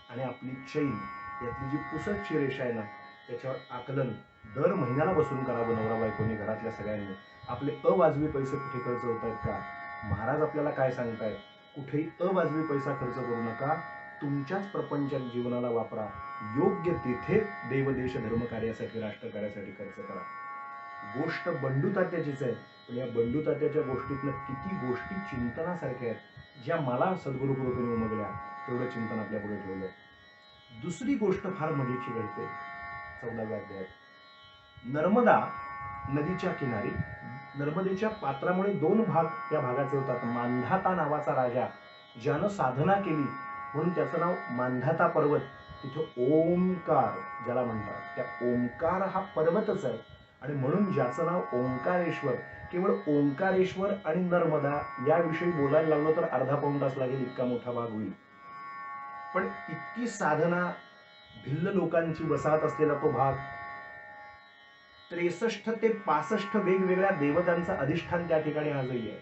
आणि आपली चैन यातली जी पुसटची रेषा आहे ना, त्याच्यावर आकलन दर महिन्याला बसून करावं नवरा बायकोनी, घरातल्या सगळ्यांनी. आपले अवाजवी पैसे कुठे खर्च होत आहेत का? महाराज आपल्याला काय सांगतायत? कुठेही अवाजवी पैसा खर्च करू नका. तुमच्याच प्रपंचात जीवनाला वापरा. योग्य तिथे देवदेश धर्म कार्यासाठी, राष्ट्र कार्यासाठी खर्च करा. गोष्ट बंडू तात्याचीच आहे, पण या बंडू तात्याच्या गोष्टीतनं किती गोष्टी चिंतनासारख्या आहेत, ज्या मला सद्गुरु कृपेने उमगल्या. तेवढं चिंतन आपल्या पुढे ठेवलं. दुसरी गोष्ट फार मजेची घडते 14व्या अध्यायात. नर्मदा नदीच्या किनारी, नर्मदेच्या पात्रामुळे दोन भाग त्या भागाचे होतात. मांधाता नावाचा राजा, ज्यानं साधना केली म्हणून त्याचं नाव मांधाता पर्वत. तिथं ओंकार ज्याला म्हणतात, त्या ओंकार हा पर्वतच आहे. आणि म्हणून ज्याचं नाव ओंकारेश्वर. केवळ ओंकारेश्वर आणि नर्मदा याविषयी बोलायला लागलो तर अर्धा पाऊण तास लागेल, इतका मोठा भाग होईल. पण इतकी साधना, भिल्ल लोकांची वसाहत असलेला तो भाग, 63 ते 65 वेगवेगळ्या देवतांचं अधिष्ठान त्या ठिकाणी आजही आहे.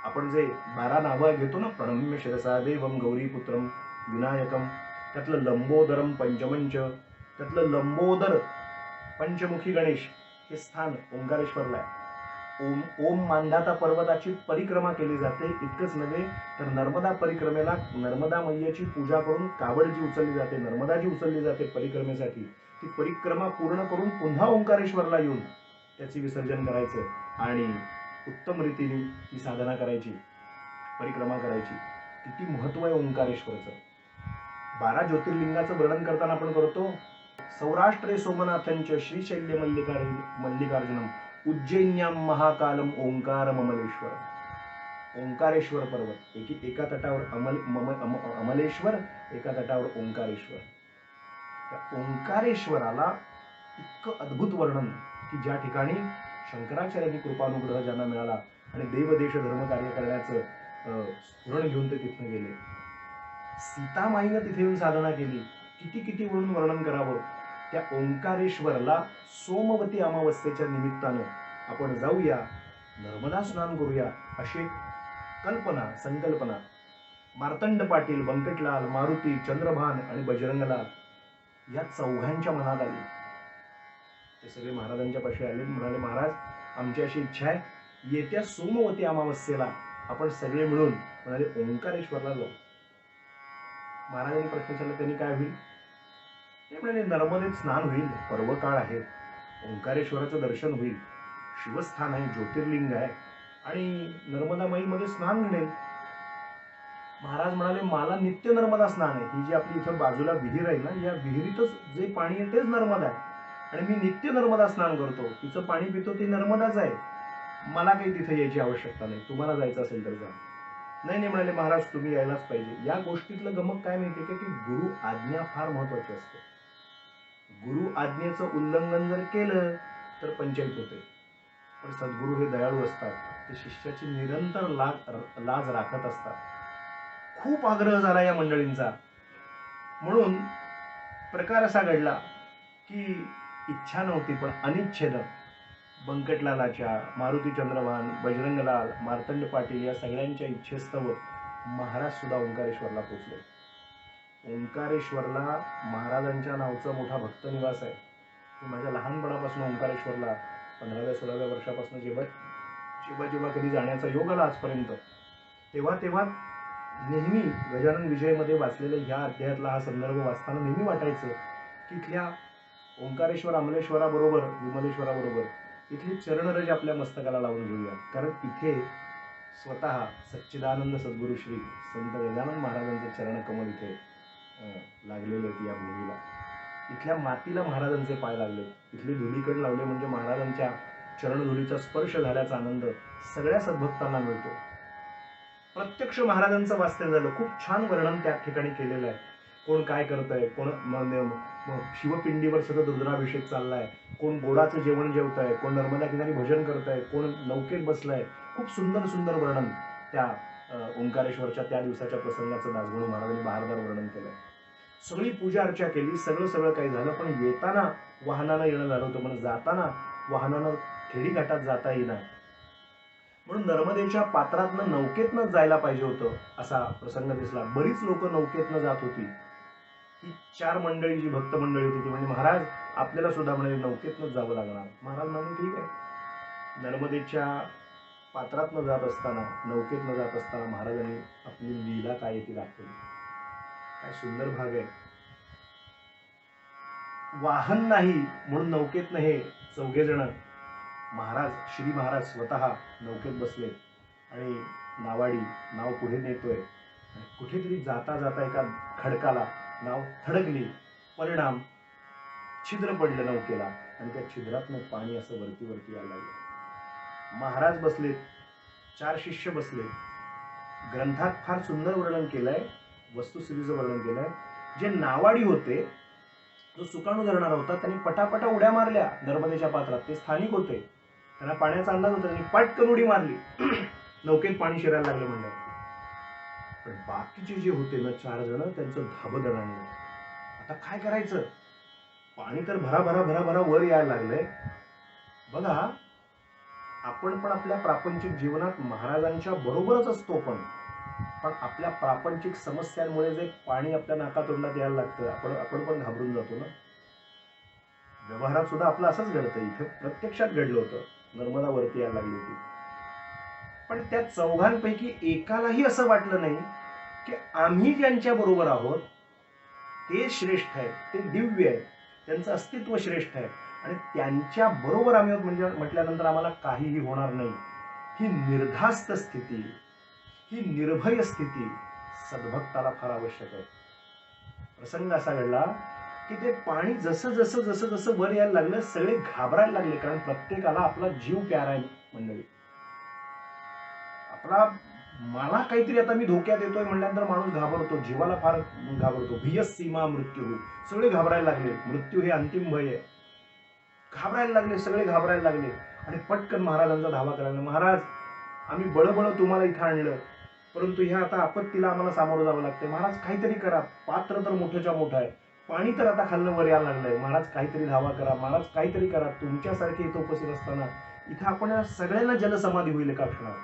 आपण जे 12 नावं घेतो ना, प्रणम्य शिरसा देवम गौरीपुत्रम विनायकम, त्यातलं लंबोदरम पंचमंच, त्यातलं लंबोदर पंचमुखी गणेश हे स्थान ओंकारेश्वरला आहे. ओम मांधाता पर्वताची परिक्रमा केली जाते. इतकंच नव्हे तर नर्मदा परिक्रमेला नर्मदा मैयाची पूजा करून कावड जी उचलली जाते, नर्मदा जी उचलली जाते परिक्रमेसाठी, ती परिक्रमा पूर्ण करून पुन्हा ओंकारेश्वरला येऊन त्याचे विसर्जन करायचं आणि उत्तम रीतीने ही साधना करायची, परिक्रमा करायची. किती महत्व आहे ओंकारेश्वरचं. 12 ज्योतिर्लिंगाचं वर्णन करताना आपण करतो, सौराष्ट्रे सोमनाथंच श्रीशैल्य मल्लिकार्जुनम उज्जैन्याम महाकालम ओंकार ममलेश्वर. ओंकारेश्वर पर्वत, एका तटावर अमलेश्वर, एका तटावर ओंकारेश्वर. त्या ओंकारेश्वराला इतकं अद्भुत वर्णन की ज्या ठिकाणी शंकराचार्यांनी कृपानुग्रह ज्यांना मिळाला आणि देवदेश धर्म कार्य करण्याचं स्फुरण घेऊन ते तिथनं गेले. सीतामाईनं तिथे येऊन साधना केली. किती किती म्हणून वर्णन करावं. त्या ओंकारेश्वरला सोमवती अमावस्येच्या निमित्तानं आपण जाऊया, नर्मदा स्नान करूया, अशी कल्पना संकल्पना मार्तंड पाटील, बंकटलाल, मारुती, चंद्रभान आणि बजरंगलाल या चौघांच्या मनात आली. ते सगळे महाराजांच्या पाशी आले, म्हणाले, महाराज आमची अशी इच्छा आहे, येत्या सोमवती अमावस्येला आपण सगळे मिळून म्हणाले ओंकारेश्वरला जाऊ. महाराजांनी प्रश्न विचारला, त्यांनी काय होईल? ते म्हणाले, नर्मदेत स्नान होईल, पर्वकाळ आहे, ओंकारेश्वराचं दर्शन होईल, शिवस्थान आहे, ज्योतिर्लिंग आहे आणि नर्मदा माईमध्ये स्नान घडेल. महाराज म्हणाले, मला नित्य नर्मदा स्नान आहे. ही जी आपली इथं बाजूला विहीर आहे ना, या विहिरीतच जे पाणी आहे तेच नर्मदा आहे आणि मी नित्य नर्मदा स्नान करतो, तिचं पाणी पितो, ती नर्मदाच आहे. मला काही तिथे यायची आवश्यकता नाही, तुम्हाला जायचं असेल तर जा. नाही म्हणाले, महाराज तुम्ही यायलाच पाहिजे. या गोष्टीतलं गमक काय माहितीये का, की गुरु आज्ञा फार महत्वाची असते. गुरु आज्ञेचं उल्लंघन जर केलं तर पंचायत होते. पण सद्गुरू हे दयाळू असतात, ते शिष्याची निरंतर लाज राखत असतात. खूप आग्रह झाला या मंडळींचा, म्हणून प्रकार असा घडला की इच्छा नव्हती पण अनिच्छेनं बंकटलालाच्या, मारुती चंद्रभान, बजरंगलाल, मार्तंड पाटील या सगळ्यांच्या इच्छेस्तव महाराज सुद्धा ओंकारेश्वरला पोहोचले. ओंकारेश्वरला महाराजांच्या नावचा मोठा भक्त निवास आहे. माझ्या लहानपणापासून ओंकारेश्वरला 15व्या-16व्या वर्षापासून जेव्हा कधी जाण्याचा योग आला आजपर्यंत, तेव्हा नेहमी गजानन विजयमध्ये वाचलेल्या ह्या अध्यायातला हा संदर्भ वाचताना नेहमी वाटायचं की इथल्या ओंकारेश्वर, अमलेश्वराबरोबर, विमलेश्वराबरोबर इथली चरणरज आपल्या मस्तकाला लावून घेऊया. कारण इथे स्वतः सच्चिदानंद सद्गुरू श्री संत गजानन महाराजांचे चरणकमल इथे लागलेले आहेत. या भूमीला, इथल्या मातीला महाराजांचे पाय लागले, इथली धुलीकण लावले म्हणजे महाराजांच्या चरणधुलीचा स्पर्श झाल्याचा आनंद सगळ्या सद्भक्तांना मिळतो. प्रत्यक्ष महाराजांचं वास्तव्य झालं. खूप छान वर्णन त्या ठिकाणी केलेलं आहे. कोण काय करतंय, कोण शिवपिंडीवर सतत रुद्राभिषेक चाललाय, कोण गोडाचं जेवण जेवतंय, कोण नर्मदा किनारी भजन करतंय, कोण नौकेत बसलाय. खूप सुंदर सुंदर वर्णन त्या ओंकारेश्वरच्या त्या दिवसाच्या प्रसंगाचं दासगणू महाराजांनी बहारदार वर्णन केलंय. सगळी पूजा अर्चा केली, सगळं काही झालं, पण येताना वाहनानं येणं झालं होतं, म्हणून जाताना वाहनानं खेडी घाटात जाता येईना, म्हणून नर्मदेच्या पात्रातनं नौकेतनं जायला पाहिजे होतं असा प्रसंग दिसला. बरीच लोक नौकेतनं जात होती. ही 4 मंडळी, जी भक्त मंडळी होती, ती म्हणजे महाराज आपल्याला सुद्धा म्हणाले नौकेतनंच जावं लागणार. महाराज म्हणाले ठीक आहे. नर्मदेच्या पात्रातनं जात असताना, नौकेतनं जात असताना महाराजांनी आपली लीला काय ती दाखवली. काय सुंदर भाग आहे. वाहन नाही म्हणून नौकेतनं हे 4 जण महाराज, श्री महाराज स्वतः नौकेत बसले आणि नाव पुढे नेतोय आणि कुठेतरी जाता जाता एका खडकाला नाव थडकली. परिणाम छिद्र पडलं नौकेला आणि त्या छिद्रातनं पाणी असं वरती यायला लागलं. महाराज बसलेत, 4 शिष्य बसले. ग्रंथात फार सुंदर वर्णन केलंय, वस्तुस्थितीचं वर्णन केलंय. जे नावाडी होते, जो सुकाणू धरणारा होता, त्यांनी पटापटा उड्या मारल्या नर्मदेच्या पात्रात. ते स्थानिक होते, त्यांना पाण्याचा अंदाज होता, त्यांनी पटकन उडी मारली. नौकेत पाणी शिरायला लागलं म्हणलं. पण बाकीचे जे होते ना 4 जण, त्यांचं धाबं दणाणलं. आता काय करायचं? पाणी तर भरा वर यायला लागलंय. बघा, आपण पण आपल्या प्रापंचिक जीवनात महाराजांच्या बरोबरच असतो, पण आपल्या प्रापंचिक समस्यांमुळे जे पाणी आपल्या नाकातोंडात यायला लागतं, आपण पण घाबरून जातो ना. व्यवहारात सुद्धा आपलं असंच घडतं. इथे प्रत्यक्षात घडलं होतं. नर्मदा वरती यायला लागली होती. पण त्या 4घांपैकी एकालाही असं वाटलं नाही की आम्ही ज्यांच्या बरोबर आहोत ते श्रेष्ठ आहेत, ते दिव्य आहेत, त्यांचं अस्तित्व श्रेष्ठ आहे आणि त्यांच्या बरोबर आम्ही आहोत म्हणजे म्हटल्यानंतर आम्हाला काहीही होणार नाही. ही निर्धास्त स्थिती, ही निर्भय स्थिती सद्भक्ताला फार आवश्यक आहे. प्रसंग असा घडला की ते पाणी जसं वर यायला लागलं, सगळे घाबरायला लागले. कारण प्रत्येकाला आपला जीव प्यारा आहे मंडळी. मला काहीतरी आता मी धोक्यात येतोय म्हणल्यानंतर माणूस घाबरतो, जीवाला फार घाबरतो. भीयस सीमा मृत्यू, सगळे घाबरायला लागले. मृत्यू हे अंतिम भय आहे. घाबरायला लागले, सगळे घाबरायला लागले आणि पटकन महाराजांचा धावा करायला लागले. महाराज, आम्ही बळबळ तुम्हाला इथं आणलं, परंतु ह्या आता आपत्तीला आम्हाला सामोरं जावं लागतंय. महाराज काहीतरी करा, पात्र तर मोठ्याच्या मोठं आहे, पाणी तर आता खाल्लं वर यायला लागलंय. महाराज काहीतरी धावा करा, महाराज काहीतरी करा. तुमच्यासारखे इथं उपस्थित असताना इथं आपण सगळ्यांना जलसमाधी होईल एका क्षणात.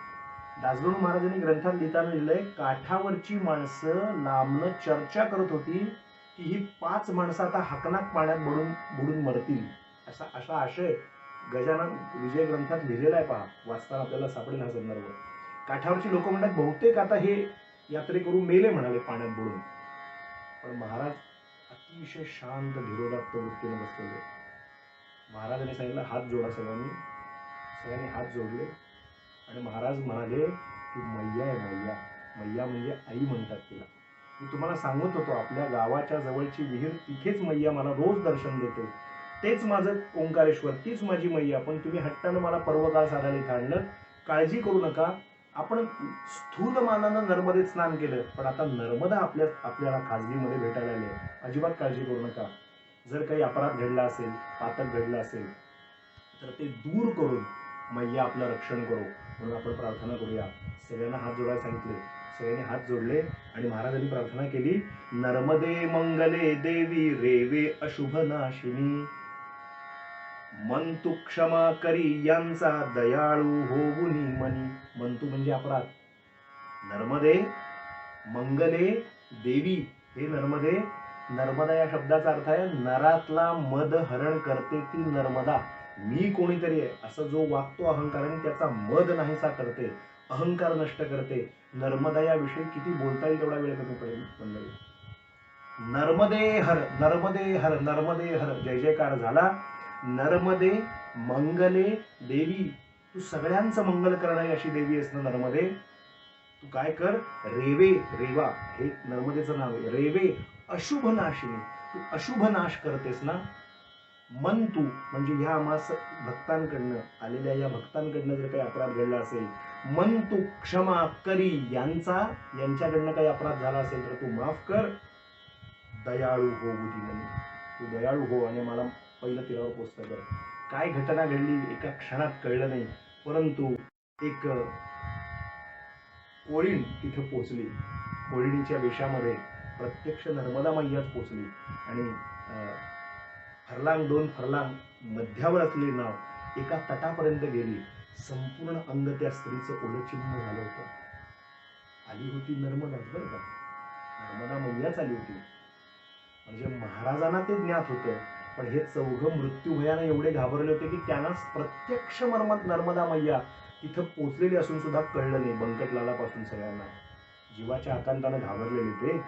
दासगणू महाराजांनी ग्रंथात लिहिताना लिहिलंय, काठावरची माणसं लांबनं चर्चा करत होती की ही 5 माणसं आता हकनाक पाण्यात बुडून मरतील. असा आशय गजानन विजय ग्रंथात लिहिलेला आहे. पहा, वाचताना आपल्याला सापडेल हा संदर्भ. काठावरची लोक म्हणतात बहुतेक आता हे यात्रेकरू मेले म्हणाले पाण्यात बुडून. पण महाराज अतिशय शांत धीरोदात्त वृत्तीने बसलेले. महाराजांनी सांगितलं, हात जोडा सगळ्यांनी. सगळ्यांनी हात जोडले आणि महाराज म्हणाले की मैया आहे, मैया. मैया म्हणजे आई म्हणतात तिला. मी तुम्हाला सांगत होतो, आपल्या गावाच्या जवळची विहीर, तिथेच मैया मला रोज दर्शन देते. तेच माझं ओंकारेश्वर, तीच माझी मैया. पण तुम्ही हट्टानं मला पर्वकाळ साधायला इथं आणलं. काळजी करू नका. आपण स्थूल मानानं नर्मदेत स्नान केलं, पण आता नर्मदा आपल्याला खाजगीमध्ये भेटायला आले. अजिबात काळजी करू नका. जर काही अपराध घडला असेल, पातक घडलं असेल, तर ते दूर करून मैया आपलं रक्षण करू म्हणून आपण प्रार्थना करूया. सगळ्यांना हात जोडायला सांगितले. सगळ्यांनी हात जोडले आणि महाराजांनी प्रार्थना केली, नर्मदे मंगले देवी रेवे अशुभ नाशिनी, मंतु क्षमा करी यांचा दयाळू होऊनी मनी. मंतु म्हणजे अपराध. नर्मदे मंगले देवी, हे नर्मदे, नर्मदा या शब्दाचा अर्थ आहे नरातला मद हरण करते ती नर्मदा. मी कोणीतरी आहे असं जो वागतो अहंकाराने, त्याचा मद नाहीसा करते, अहंकार नष्ट करते. नर्मदा या विषयी किती बोलता येईल तेवढा वेळ कमी पडेल मंडळी. नर्मदे हर, नर्मदे हर, नर्मदे हर, जय जयकार झाला. नर्मदे मंगले देवी, तू सगळ्यांचं मंगल करणारी अशी देवी आहेस ना नर्मदे. तू काय कर, रेवे, रेवा हे नर्मदेचं नाव आहे. रेवे अशुभ नाशिनी, तू अशुभ नाश करतेस ना. मंतु म्हणजे ह्या आम्हास भक्तांकडनं आलेल्या, या भक्तांकडनं जर काही अपराध घडला असेल, मंतु क्षमा करी यांच्याकडनं काही अपराध झाला असेल तर तू माफ कर. दयाळू हो बुद्धी, तू दयाळू हो आणि मला पहिलं तीरावर पोचता कर. काय घटना घडली एका क्षणात कळलं नाही, परंतु एक कोळीण तिथे पोचली. कोळीणीच्या वेशामध्ये प्रत्यक्ष नर्मदा मैयाच पोचली आणि फरलांग 2 फरलांग मध्यावर असलेली नाव एका तटापर्यंत गेली. संपूर्ण अंग त्या स्त्रीचं ओलचिन्ह झालं होतं. आली होती नर्मदाच बरं का, नर्मदा मैयाच आली होती. म्हणजे महाराजांना ते ज्ञात होतं, पण हे चौघं मृत्यू भयानं एवढे घाबरले होते की त्यांना प्रत्यक्ष नर्मदा मैया तिथं पोचलेली असून सुद्धा कळलं नाही. बंकटलालापासून सगळ्यांना जीवाच्या आकांतानं घाबरलेले ते.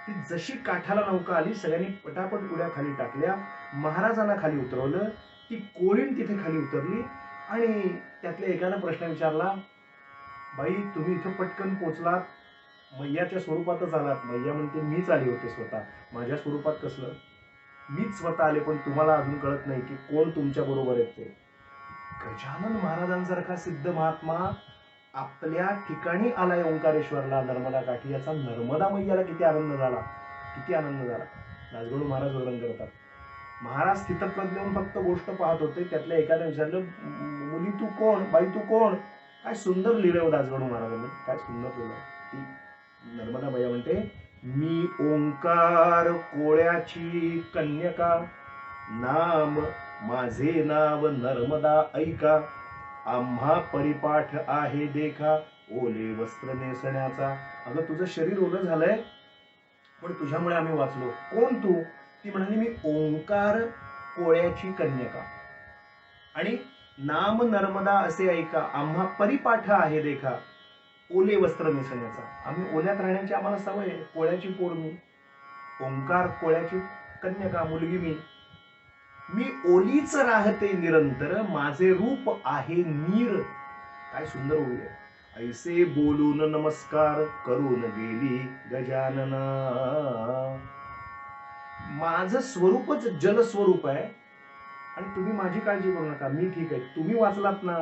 ती जशी काठाला नौका आली, सगळ्यांनी पटापट उड्या खाली टाकल्या, महाराजांना खाली उतरवलं. ती कोळीण तिथे खाली उतरली आणि त्यातल्या एकानं प्रश्न विचारला, बाई तुम्ही इथं पटकन पोचलात, मैयाच्या स्वरूपातच आलात. मैया म्हणते, मीच आले होते स्वतः. माझ्या स्वरूपात कसलं? मीच स्वतः आले, पण तुम्हाला अजून कळत नाही की कोण तुमच्या बरोबर आहेत ते. गजानन महाराजांसारखा सिद्ध महात्मा आपल्या ठिकाणी आलाय ओंकारेश्वरला, नर्मदा काठी. याचा नर्मदा मैयाला किती आनंद झाला, किती आनंद झाला. दासगणू महाराज वर्णन करतात, महाराज स्थितप्रज्ञ होऊन फक्त गोष्ट पाहत होते. त्यातल्या एकाने विचारलं, मुली तू कोण, बाई तू कोण? काय सुंदर लिहिलं दासगणू महाराजांनी, काय सुंदर लिहिलं. ती नर्मदा मैया म्हणते, मी ओंकार कोळ्याची कन्यका, नाम माझे नाव नर्मदा ऐका, आम्हा परिपाठ आहे देखा, ओले वस्त्र नेसण्याचा. अगं तुझं शरीर ओलं झालंय, पण तुझ्यामुळे आम्ही वाचलो. कोण तू? ती म्हणाली, मी ओंकार कोळ्याची कन्यका आणि नाम नर्मदा असे ऐका, आम्हा परिपाठ आहे देखा, ओले वस्त्र नेसण्याचा. आम्ही ओल्यात राहण्याची आम्हाला सवय आहे. कोळ्याची पोर मी, ओंकार कोळ्याची कन्यका मुलगी मी ओलीच राहते निरंतर, माझे रूप आहे नीर. काय सुंदर ओळी आहे. ऐसे बोलून नमस्कार करून गेली गजानना. माझं स्वरूपच जलस्वरूप आहे आणि तुम्ही माझी काळजी करू नका, मी ठीक आहे, तुम्ही वाचलात ना,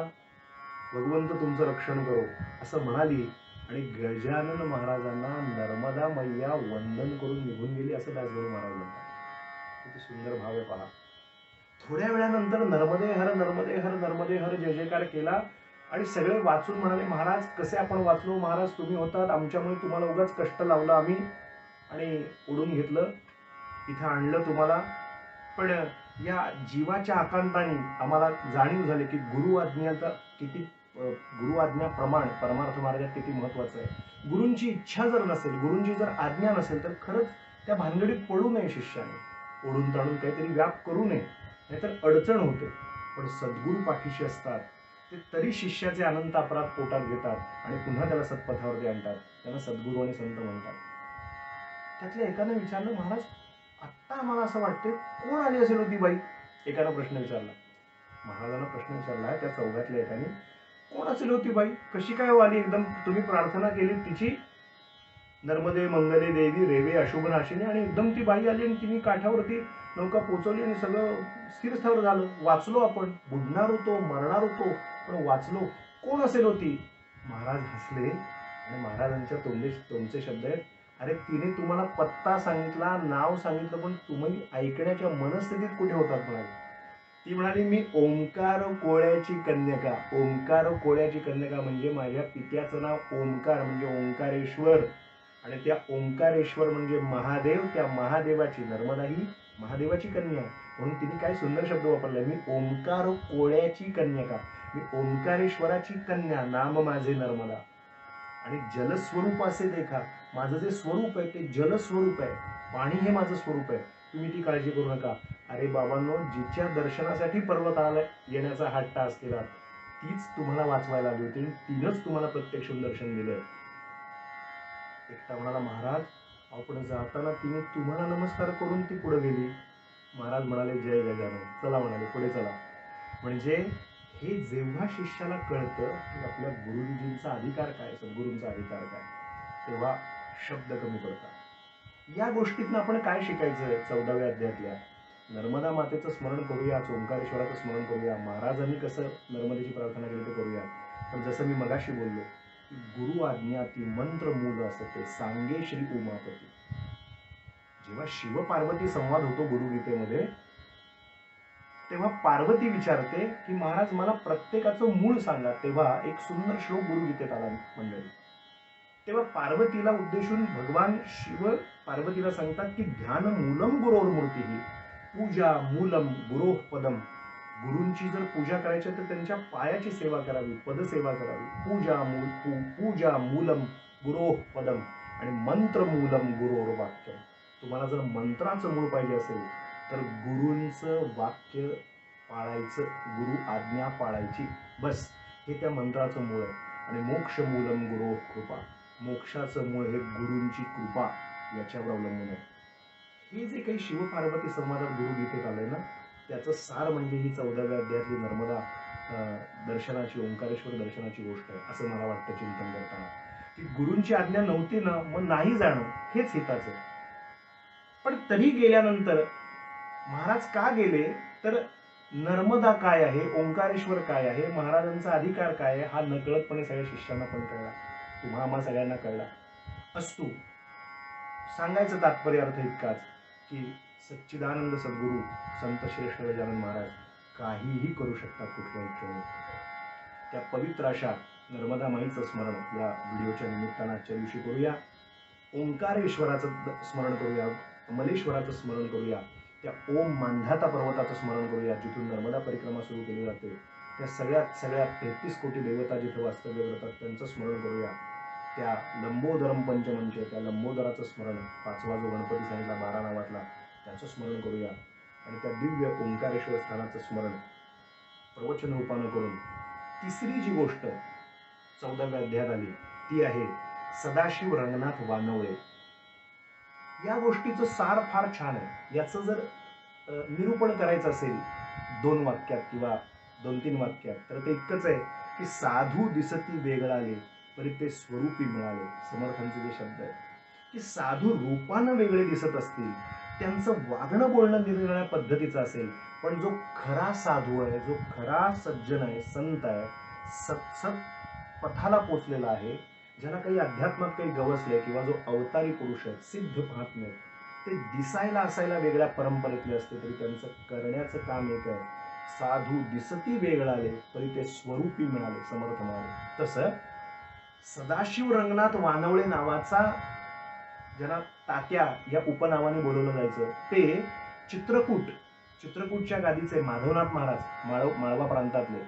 भगवंत तुमचं रक्षण करो असं म्हणाली. आणि गजानन महाराजांना नर्मदा मैया वंदन करून निघून गेली असं दासगणू महाराज म्हणतात. किती सुंदर भाव आहे पहा. थोड्या वेळानंतर नर्मदे हर नर्मदे हर नर्मदे हर जय जयकार केला आणि सगळे वाचून म्हणाले, महाराज कसे आपण वाचलो, महाराज तुम्ही होतात, आमच्यामुळे तुम्हाला उगाच कष्ट लावलं आम्ही आणि ओढून घेतलं, इथं आणलं तुम्हाला. पण या जीवाच्या आकांताने आम्हाला जाणीव झाली की गुरु आज्ञाचा किती गुरु आज्ञा प्रमाण परमार्थ मार्गात किती महत्वाचं आहे. गुरूंची इच्छा जर नसेल, गुरूंची जर आज्ञा नसेल तर खरंच त्या भानगडीत पडू नये शिष्याने, ओढून ताणून काहीतरी व्याप करू नये, नाहीतर अडचण होते. पण सद्गुरू पाठीशी असतात ते तरी शिष्याचे अनंत अपराध पोटात घेतात आणि पुन्हा त्याला सत्पथावरती आणतात. त्यांना सद्गुरू आणि संत म्हणतात. त्यातल्या एकाने विचारलं, महाराज आत्ता आम्हाला असं वाटतं कोण आली असेल होती बाई? एकानं प्रश्न विचारला. महाराजांना प्रश्न विचारला त्या चौघातल्या एकाने, कोण असेल होती बाई, कशी काय आली? एकदम तुम्ही प्रार्थना केली तिची, नर्मदे मंगले देवी रेवे अशुभ नाशिनी, आणि एकदम ती बाई आली आणि तिने काठावरती नौका पोचवली आणि सगळं स्थिर स्थावर झालं. वाचलो आपण, बुडणार होतो, मरणार होतो, पण वाचलो. कोण असेल होती? महाराज हसले आणि महाराजांच्या तोंडचे शब्द आहेत, अरे तिने तुम्हाला पत्ता सांगितला, नाव सांगितलं, पण तुम्ही ऐकण्याच्या मनस्थितीत कुठे होतात म्हणाले. ती म्हणाली, मी ओंकार कोळ्याची कन्यका. ओंकार कोळ्याची कन्यका म्हणजे माझ्या पित्याचं नाव ओंकार म्हणजे ओंकारेश्वर, आणि त्या ओंकारेश्वर म्हणजे महादेव. त्या महादेवाची, नर्मदा ही महादेवाची कन्या आहे, म्हणून तिने काय सुंदर शब्द वापरलाय, मी ओंकार कोळ्याची कन्यका, मी ओंकारेश्वराची कन्या, नाम माझे नर्मदा. आणि जलस्वरूप असे देखा, माझं जे स्वरूप आहे ते जलस्वरूप आहे, पाणी हे माझं स्वरूप आहे, तुम्ही ती काळजी करू नका. अरे बाबांनो, जिच्या दर्शनासाठी पर्वताला येण्याचा हट्ट असलेला तीच तुम्हाला वाचवायला आली होती, तिनंच तुम्हाला प्रत्यक्ष दर्शन दिलंय. एकटा म्हणाला, महाराज आपण जाताना तिने तुम्हाला नमस्कार करून ती पुढे गेली. महाराज म्हणाले, जय गजानन, चला म्हणाले पुढे चला. म्हणजे हे जेव्हा शिष्याला कळतं की आपल्या गुरुजींचा अधिकार काय, सद्गुरूंचा अधिकार काय, तेव्हा शब्द कमी पडतात. या गोष्टीतनं आपण काय शिकायचं? 14व्या अध्यायातल्या नर्मदा मातेचं स्मरण करूया, ओंकारेश्वराचं स्मरण करूया, महाराजांनी कसं नर्मदेची प्रार्थना केली ते करूया. पण जसं मी मगाशी बोललो, गुरु आज्ञा ती मंत्र मूल असते, सांगे श्री उमापती. जेव्हा शिव पार्वती संवाद होतो गुरुगीतेमध्ये, तेव्हा पार्वती विचारते की महाराज मला प्रत्येकाचं मूळ सांगा. तेव्हा एक सुंदर श्लोक गुरुगीतेत आला मंडळी. तेव्हा पार्वतीला उद्देशून भगवान शिव पार्वतीला सांगतात की ध्यान मूलम गुरोर मूर्ती, पूजा मूलम गुरोह पदम. गुरूंची जर पूजा करायची तर त्यांच्या पायाची सेवा करावी, पदसेवा करावी. पूजा मूलम गुरोह पदम आणि मंत्र मूलम गुरोर वाक्य. तुम्हाला जर मंत्राचं मूळ पाहिजे असेल तर गुरूंचं वाक्य पाळायचं, गुरु आज्ञा पाळायची, बस हे त्या मंत्राचं मूळ आहे. आणि मोक्ष मूलम गुरो कृपा, मोक्षाचं मूळ हे गुरूंची कृपा याच्यावर अवलंबून आहे. हे जे काही शिवपार्वती संवादात गुरुगीतेत आलंय ना, त्याचं सार म्हणजे ही 14व्या अध्यायातली नर्मदा दर्शनाची, ओंकारेश्वर दर्शनाची गोष्ट आहे असं मला वाटतं चिंतन करताना. की गुरूंची आज्ञा नव्हती ना, मग नाही जाणं हेच हिताचं. पण तरी गेल्यानंतर महाराज का गेले तर नर्मदा काय आहे, ओंकारेश्वर काय आहे, महाराजांचा अधिकार काय आहे हा नकळतपणे सगळ्या शिष्यांना पण कळला, तुम्हा आम्हा सगळ्यांना कळला असतो. सांगायचं तात्पर्य अर्थ इतकाच की सच्चिदानंद सद्गुरू संत श्रेष्ठ गजानन महाराज काहीही करू शकतात कुठल्याही क्षणी. त्या पवित्र अशा नर्मदा माईचं स्मरण या व्हिडिओच्या निमित्तानं आजच्या दिवशी करूया. ओंकारेश्वराचं स्मरण करूया, मलेश्वराचं स्मरण करूया, त्या ओम मांधाता पर्वताचं स्मरण करूया जिथून नर्मदा परिक्रमा सुरू केली जाते. त्या सगळ्या 33 कोटी देवता जिथे वास्तव्य करतात त्यांचं स्मरण करूया. त्या लंबोदरम पंचमंच, त्या लंबोदराचं स्मरण, 5वा जो गणपती सांगितला 12 नावातला त्याचं स्मरण करूया. आणि त्या दिव्य ओंकारेश्वर स्थानाचं स्मरण प्रवचन रूपानं करून तिसरी जी गोष्ट 14व्या अध्यायात आली ती आहे सदाशिव रंगनाथ वानवळे. या गोष्टीचं सार फार छान आहे. याचं जर निरूपण करायचं असेल 2 वाक्यात किंवा 2-3 वाक्यात तर ते इतकंच आहे की साधू दिसती वेगळाले तरी ते स्वरूपी मिळाले. समर्थांचे जे शब्द आहेत की साधू रूपानं वेगळे दिसत असतील, त्यांचं वागणं बोलणं निरनिराळ्या पद्धतीचं असेल, पण जो खरा साधू आहे, जो खरा सज्जन आहे, संत आहे, सत्सत पथाला पोचलेला आहे, ज्याला काही अध्यात्मात काही गवसलंय किंवा जो अवतारी पुरुष आहे, सिद्ध महात्मे, ते दिसायला असायला वेगळ्या परंपरेतले असते तरी त्यांचं करण्याचं काम एक आहे. साधू दिसती वेगळाले तरी ते स्वरूपी मिळाले, समर्थ म्हणाले. तसं सदाशिव रंगनाथ वानवळे नावाचा, ज्यांना तात्या या उपनावाने बोलवलं जायचं, ते चित्रकूटच्या गादीचे माधवनाथ महाराज, माळवा प्रांतातले.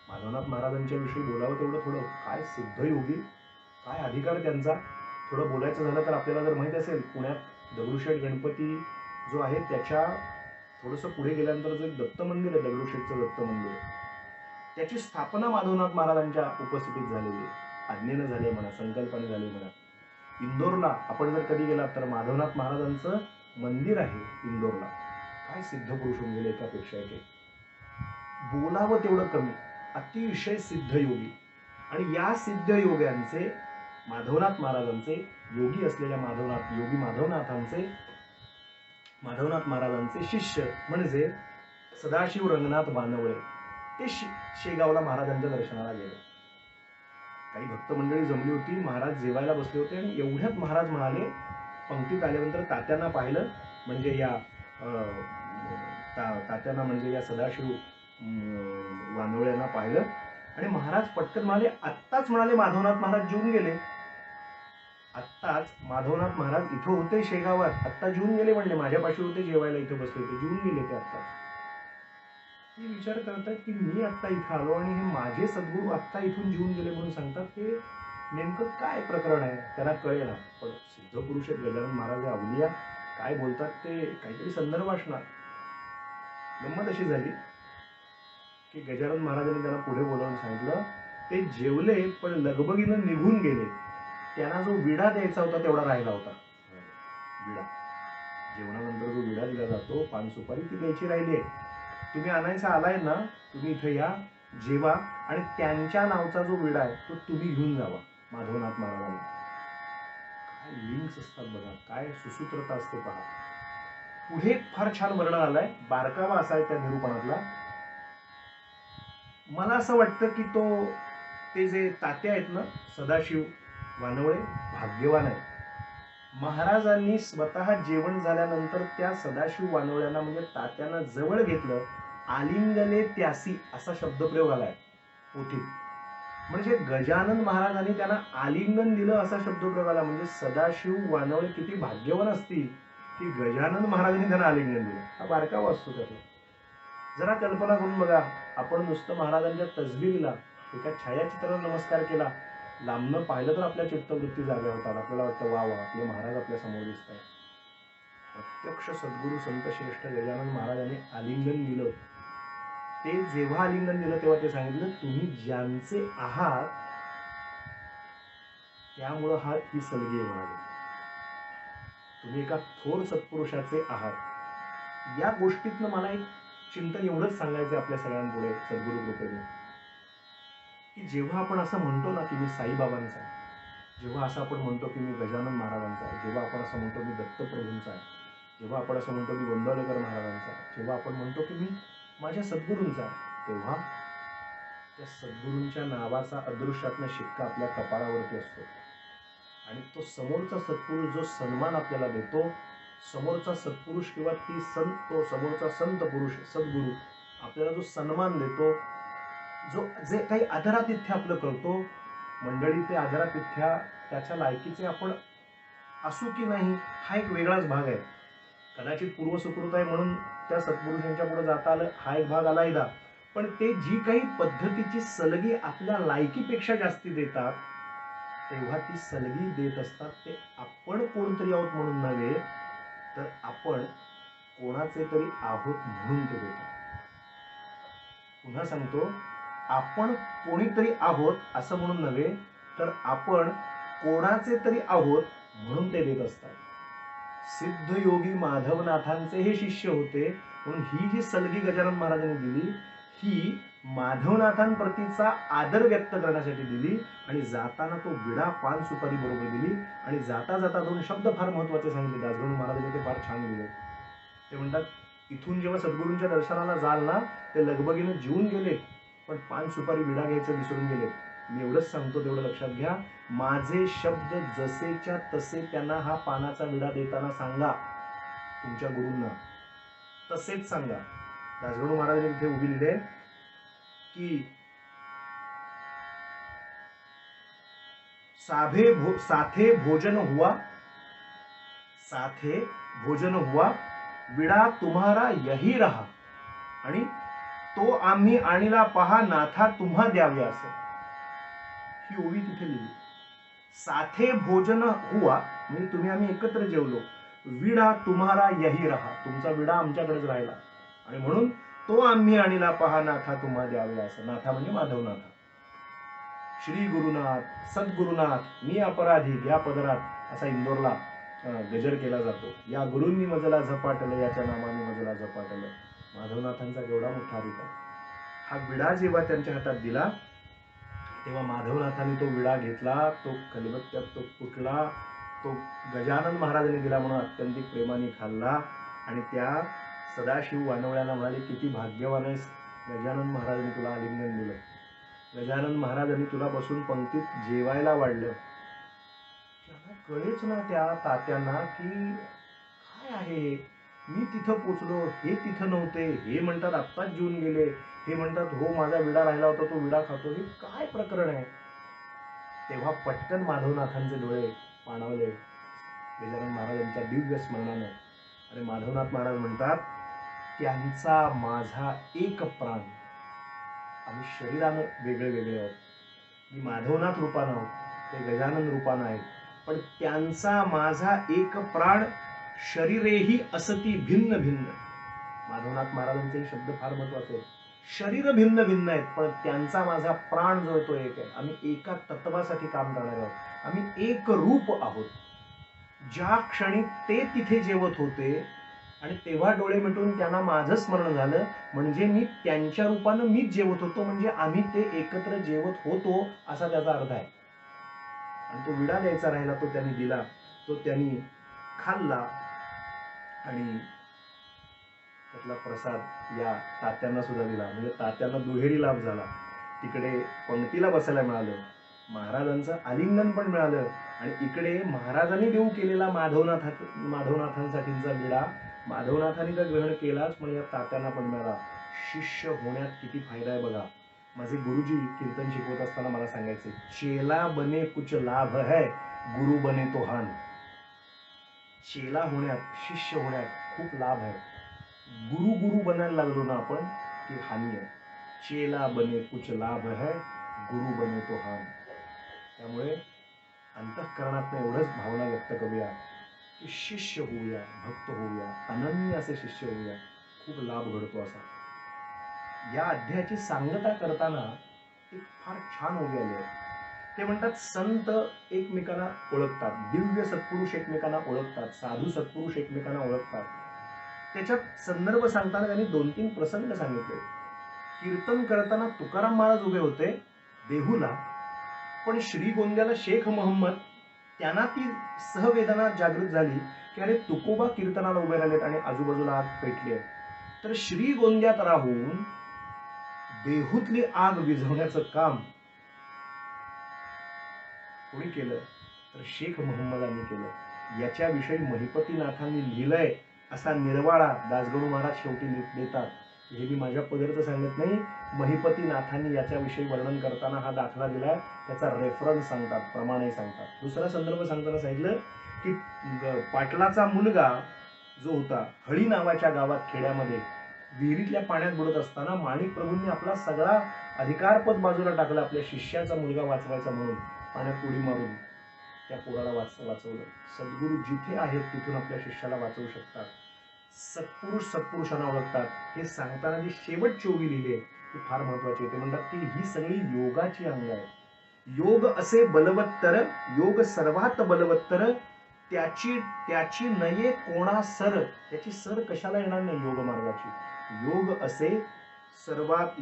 माधवनाथ महाराजांच्या विषयी बोलावं तेवढं थोडं. काय सिद्धयोगी, काय अधिकार त्यांचा. थोडं बोलायचं झालं तर आपल्याला जर माहित असेल, पुण्यात दगडूशेठ गणपती जो आहे त्याच्या थोडंसं पुढे गेल्यानंतर जो एक दत्त मंदिर आहे, दगडूशेठचं दत्त मंदिर, त्याची स्थापना माधवनाथ महाराजांच्या उपस्थितीत झालेली आहे. आज्ञेनं झाले म्हणा, संकल्पाने झाले म्हणा. इंदोरला आपण जर कधी गेलात तर माधवनाथ महाराजांचं मंदिर आहे इंदोरला. काय सिद्ध पुरुष होऊन गेले, एकापेक्षा एक. बोलावं तेवढं कमी, अतिशय सिद्ध योगी. आणि या सिद्ध योग्यांचे, माधवनाथ महाराजांचे, योगी असलेल्या योगी माधवनाथ महाराजांचे शिष्य म्हणजे सदाशिव रंगनाथ वानवळे, ते शेगावला महाराजांच्या दर्शनाला गेले. काही भक्त मंडळी जमली होती, महाराज जेवायला बसले होते आणि एवढ्यात महाराज म्हणाले, पंक्तीत आल्यानंतर तात्यांना पाहिलं, म्हणजे या तात्यांना म्हणजे या सदाशिव वानवळ्यांना पाहिलं आणि महाराज पटकन म्हणाले, आत्ताच म्हणाले माधवनाथ महाराज जेवून गेले. आत्ताच माधवनाथ महाराज इथं होते शेगावात, आत्ता जेवून गेले म्हणले. माझ्यापाशी होते जेवायला, इथे बसले होते, जेवून गेले ते आत्ताच. ते विचार करतात की मी आत्ता इथं आलो आणि हे माझे सद्गुरू आत्ता इथून जेवून गेले म्हणून सांगतात. हे नेमकं काय प्रकरण आहे त्यांना कळेना. पण सिद्ध पुरुष आहेत गजानन महाराज, अवलिया, काय बोलतात ते काहीतरी संदर्भ असणार. गंमत अशी झाली की गजानन महाराजांनी त्यांना पुढे बोलावून सांगितलं, ते जेवले पण लगबगीनं निघून गेले. त्यांना जो विडा द्यायचा होता तेवढा राहिला होता. विडा, जेवणानंतर जो विडा दिला जातो, पान सुपारी, ती द्यायची राहिली आहे. तुम्ही आणायचा आलाय ना, तुम्ही इथं या, जेवा आणि त्यांच्या नावचा जो विडा आहे तो तुम्ही घेऊन जावा. माधवनाथ महाराजांना काय लिंक्स असतात बघा, काय सुसूत्रता असते पहा. पुढे फार छान वर्णन आलंय, बारकावा असा आहे त्या निरूपणातला. मला असं वाटतं की ते जे तात्या आहेत ना, सदाशिव वानवळे, भाग्यवान आहे. महाराजांनी स्वतः जेवण झाल्यानंतर त्या सदाशिव वानवळ्यांना म्हणजे तात्यांना जवळ घेतलं, आलिंगले त्यासी असा शब्दप्रयोग आलाय पोथीत. म्हणजे गजानन महाराजांनी त्यांना आलिंगन दिलं असा शब्दप्रयोग आला. म्हणजे सदाशिव वानवळे किती भाग्यवान असतील की गजानन महाराजांनी त्यांना आलिंगन दिलं. हा बारकावा असतो त्यातला. जरा कल्पना करून बघा, आपण नुसतं महाराजांच्या तसबिरीला, एका छायाचित्राला नमस्कार केला, लांबनं पाहिलं तर आपल्या चित्तवृत्ती जाग्या होतात. आपल्याला वाटतं वा वा, आपले महाराज आपल्या समोर दिसत आहेत. प्रत्यक्ष सद्गुरू संत श्रेष्ठ गजानन महाराजांनी आलिंगन दिलं. ते जेव्हा आलिंगन दिलं तेव्हा ते सांगितलं, तुम्ही ज्यांचे आहात त्यामुळं ही सलगी आहे म्हणाले. तुम्ही एका थोर सत्पुरुषाचे आहात. या गोष्टीतनं मला एक चिंतन एवढंच सांगायचं आपल्या सगळ्यांपुढे सद्गुरू कृपेने, की जेव्हा आपण असं म्हणतो ना की मी साईबाबांचा आहे, जेव्हा असं आपण म्हणतो की मी गजानन महाराजांचा आहे, जेव्हा आपण असं म्हणतो मी दत्तप्रभूंचा आहे, जेव्हा आपण असं म्हणतो मी गोंदवलेकर महाराजांचा आहे, जेव्हा आपण म्हणतो की मी माझ्या सद्गुरूंचा आहे, तेव्हा त्या सद्गुरूंच्या नावाचा अदृश्यातनं शिक्का आपल्या कपाळावरती असतो. आणि तो समोरचा सत्पुरुष जो सन्मान आपल्याला देतो, समोरचा सत्पुरुष किंवा तो समोरचा संत पुरुष सद्गुरू आपल्याला जो सन्मान देतो, जे काही आदरातिथ्य आपलं करतो, मंडळी ते आदरातिथ्या त्याच्या लायकीचे आपण असू की नाही हा एक वेगळाच भाग आहे. कदाचित पूर्वसुकृत आहे म्हणून त्या सत्पुरुषांच्या पुढे जाता आलं, हा एक भाग आलायदा. पण ते जी काही पद्धतीची सलगी आपल्या लायकीपेक्षा जास्ती देतात, तेव्हा ती सलगी देत असतात ते आपण कोणतरी आहोत म्हणून नव्हे, तर आपण कोणाचे तरी आहोत म्हणून ते देतात. पुन्हा सांगतो, आपण कोणीतरी आहोत असं म्हणून नव्हे, तर आपण कोणाचे तरी आहोत म्हणून ते देत असतात. सिद्ध योगी माधवनाथांचे हे शिष्य होते, म्हणून ही जी सलगी गजानन महाराजांनी दिली, ही माधवनाथांप्रतीचा आदर व्यक्त करण्यासाठी दिली. आणि जाताना तो विडा पान सुपारी बरोबर दिली. आणि जाता जाता दोन शब्द फार महत्वाचे सांगितले दासगणू महाराजांनी, ते फार छान दिले. ते म्हणतात, इथून जेव्हा सद्गुरूंच्या दर्शनाला जाल ना, ते लगबगीनं जीवन गेले, पण पान सुपारी विडा घ्यायचं विसरून गेले. मी एवढंच सांगतो, तेवढं लक्षात घ्या, माझे शब्द जसेच्या तसे त्यांना हा पानाचा विडा देताना सांगा. तुमच्या गुरूंना तसेच सांगा. दासगणू महाराजांनी इथे उभी लिहिले की साथे भोजन हुआ, साथे भोजन हुआ, विडा तुम्हारा यही रहा, आणि तो आम्ही आणीला पहा नाथा तुम्हा द्यावे. असं ही ओवी तिथे लिहिली. साथे भोजन हुआ म्हणजे तुम्ही आम्ही एकत्र जेवलो, विडा तुम्हारा यही रहा, तुमचा विडा आमच्याकडेच राहिला, आणि म्हणून तो आम्ही आणीला पहा नाथा तुम्हा द्यावे. असं नाथा म्हणजे माधवनाथा. श्री गुरुनाथ, सद्गुरुनाथ मी अपराधी या पदरात असा इंदोरला गजर केला जातो. या गुरूंनी मजला झपाटलं, याच्या नामाने मजला झपाटलं. माधवनाथांचा एवढा मोठा अधिकार. हा विडा जेव्हा त्यांच्या हातात दिला तेव्हा माधवनाथांनी तो विडा घेतला, तो खलबत्त्यात तो कुटला, तो गजानन महाराजांनी दिला म्हणून अत्यंतिक प्रेमाने खाल्ला, आणि त्या सदाशिव वानवळ्याला म्हणाले किती भाग्यवान आहेस, गजानन महाराजांनी तुला आलिंगन दिलं, गजानन महाराजांनी तुला बसून पंक्तीत जेवायला वाढलं. त्यांना कळेच ना त्या तात्यांना की काय आहे, मी तिथं पोचलो, हे तिथं नव्हते, हे म्हणतात आत्ताच जेवून गेले, हे म्हणतात हो माझा विडा राहिला होता तो विडा खातो, हे काय प्रकरण आहे. तेव्हा पटकन माधवनाथांचे डोळे पाणावले गजानन महाराजांच्या दिव्य स्मरणानं, आणि माधवनाथ महाराज म्हणतात त्यांचा माझा एक प्राण. आम्ही शरीरानं वेगळे वेगळे आहोत, मी माधवनाथ रूपानं आहोत, ते गजानन रूपानं आहेत, पण त्यांचा माझा एक प्राण, शरीरेही असती भिन्न भिन्न. माधवनाथ महाराजांचे शब्द फार महत्वाचे आहेत. शरीर भिन्न भिन्न आहेत पण त्यांचा माझा प्राण जो तो एक आहे. आम्ही एका तत्वासाठी काम करणार आहोत, आम्ही एक रूप आहोत. ज्या क्षणी ते तिथे जेवत होते आणि तेव्हा डोळे मिटून त्यांना माझं स्मरण झालं, म्हणजे मी त्यांच्या रूपानं मीच जेवत होतो, म्हणजे आम्ही ते एकत्र जेवत होतो असा त्याचा अर्थ आहे. आणि तो विडा द्यायचा राहिला तो त्यांनी दिला, तो त्यांनी खाल्ला, आणि त्यातला प्रसाद या तात्यांना सुद्धा दिला. म्हणजे तात्यांना दुहेरी लाभ झाला. तिकडे पंक्तीला बसायला मिळालं, महाराजांचं आलिंगन पण मिळालं, आणि इकडे महाराजांनी देऊ केलेला माधवनाथांसाठीचा विडा माधवनाथांनी तर ग्रहण केलाच, पण या तात्यांना पण मिळाला. शिष्य होण्यात किती फायदा आहे बघा. माझे गुरुजी कीर्तन शिकवत असताना मला सांगायचे, चेला बने कुछ लाभ है, गुरु बने तो हान. चेला होण्यात, शिष्य होण्यात खूप लाभ आहे. गुरु बनायला लागलो ना आपण, ती हानी आहे. चेला बने कुछ लाभ है, गुरु बने तो हान. त्यामुळे अंतःकरणात एवढंच भावना व्यक्त करूया की शिष्य होऊया, भक्त होऊया, अनन्य असे शिष्य होऊया, खूप लाभ घडतो असा. या अध्यायाची सांगता करताना एक फार छान ओवी आली आहे. ते म्हणतात संत एकमेकांना ओळखतात, दिव्य सत्पुरुष एकमेकांना ओळखतात, साधू सत्पुरुष एकमेकांना ओळखतात. त्याच्यात संदर्भ सांगताना त्यांनी 2-3 प्रसंग सांगितले. कीर्तन करताना तुकाराम महाराज उभे होते देहूला, पण श्रीगोंद्याला शेख मोहम्मद त्यांना ती सहवेदना जागृत झाली की अरे तुकोबा कीर्तनाला उभे राहिलेत आणि आजूबाजूला आग पेटली आहे. तर श्रीगोंद्यात राहून देहूतली आग विझवण्याचं काम कोणी केलं तर शेख मोहम्मदांनी केलं. याच्याविषयी महिपतीनाथांनी लिहिलंय असा निर्वाळा दासगणू महाराज शेवटी देतात. हे मी माझ्या पदरचं सांगत नाही, महिपतीनाथांनी याच्याविषयी वर्णन करताना हा दाखला दिलाय, त्याचा रेफरन्स सांगतात, प्रमाणही सांगतात. दुसरा संदर्भ सांगताना सांगितलं की पाटलाचा मुलगा जो होता हळी नावाच्या गावात खेड्यामध्ये विहिरीतल्या पाण्यात बुडत असताना माणिक प्रभूंनी आपला सगळा अधिकारपद बाजूला टाकला, आपल्या शिष्याचा मुलगा वाचवायचा म्हणून पाण्यात उडी मारून त्या पोराला वाचवलं. सद्गुरू जिथे आहेत तिथून आपल्या शिष्याला वाचवू शकतात. सत्पुरुष सत्पुरुषांना ओळखतात. हे सांगताना जी शेवटची ओवी लिहिली आहे ती फार महत्वाची आहे. ते म्हणतात की ही सगळी योगाची अंग आहे. योग असे बलवत्तर, योग सर्वात बलवत्तर, त्याची नये कोणा सर. त्याची सर कशाला येणार नाही योग मार्गाची. योग असे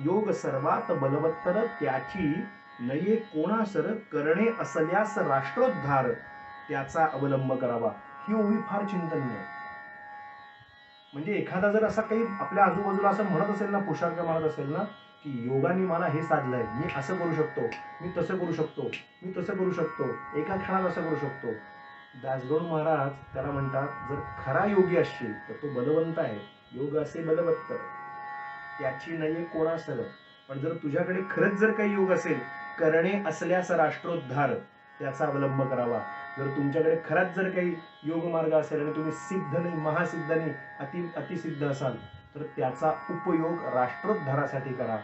योग सर्वात बलवत्तर, त्याची नये कोणा सर, करणे असल्यास राष्ट्रोद्धार, त्याचा अवलंब करावा. ही ओवी फार चिंतनीय आहे. म्हणजे एखादा जर असा काही आपल्या आजूबाजूला असं म्हणत असेल ना, पुषार्थ म्हणत असेल ना की योगाने मला हे साधलंय, मी असं करू शकतो, मी तसं करू शकतो, मी तसं करू शकतो, एका क्षणात असं करू शकतो, दासगणू महाराज त्याला म्हणतात, जर खरा योगी असशील तर तो बलवंत आहे, योग असे बलवत्तर, त्याची नये कोणासर. पण जर तुझ्याकडे खरंच जर काही योग असेल, करणे असल्यास राष्ट्रोद्धार, त्याचा अवलंब करावा. जर तुमच्याकडे खराच जर काही योग मार्ग असेल आणि तुम्ही सिद्ध नाही, महासिद्ध नाही, अतिसिद्ध असाल, तर त्याचा उपयोग राष्ट्रोद्धारासाठी करा,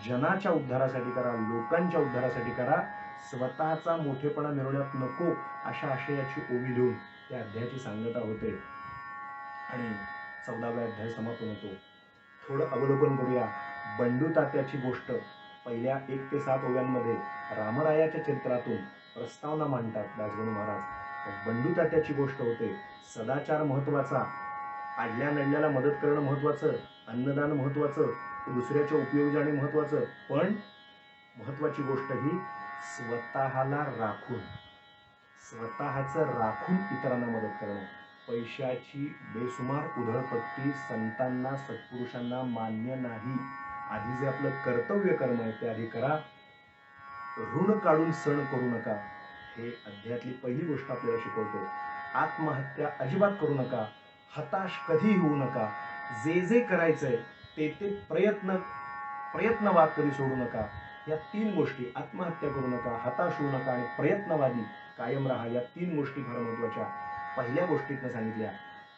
जनाच्या उद्धारासाठी करा, लोकांच्या उद्धारासाठी करा. स्वतःचा मोठेपणा मिळवण्यात नको, अशा आशयाची ओवी देऊन त्या अध्यायाची सांगता होते आणि 14वा अध्याय समापन होतो. थोडं अवलोकन करूया. बंडू तात्याची गोष्ट पहिल्या 1 ते 7 ओव्यांमध्ये रामरायाच्या चरित्रातून प्रस्तावना मांडतात दासगणू महाराज. बंडू तात्याची गोष्ट होते. सदाचार महत्वाचा, आडल्या नडल्याला मदत करणं महत्वाचं, अन्नदान महत्वाचं, दुसऱ्याच्या उपयोग जाणे महत्वाचं, पण महत्वाची गोष्ट ही स्वतःला राखून, स्वतःचं राखून इतरांना मदत करणं. पैशाची बेसुमार उधळपट्टी संतांना, सत्पुरुषांना मान्य नाही. आधी जे आपलं कर्तव्य कर्म आहे ते आधी करा. ऋण काढून सण करू नका. हे अध्यायातली पहिली गोष्ट आपल्याला शिकवतो. आत्महत्या अजिबात करू नका. हताश कधीही होऊ नका. जे जे करायचंय ते ते प्रयत्नवाद कधी सोडू नका. या 3 गोष्टी, आत्महत्या करू नका, हताश होऊ नका आणि प्रयत्नवादी कायम राहा, या 3 गोष्टी फार महत्वाच्या पहिल्या गोष्टीतनं सांगितल्या.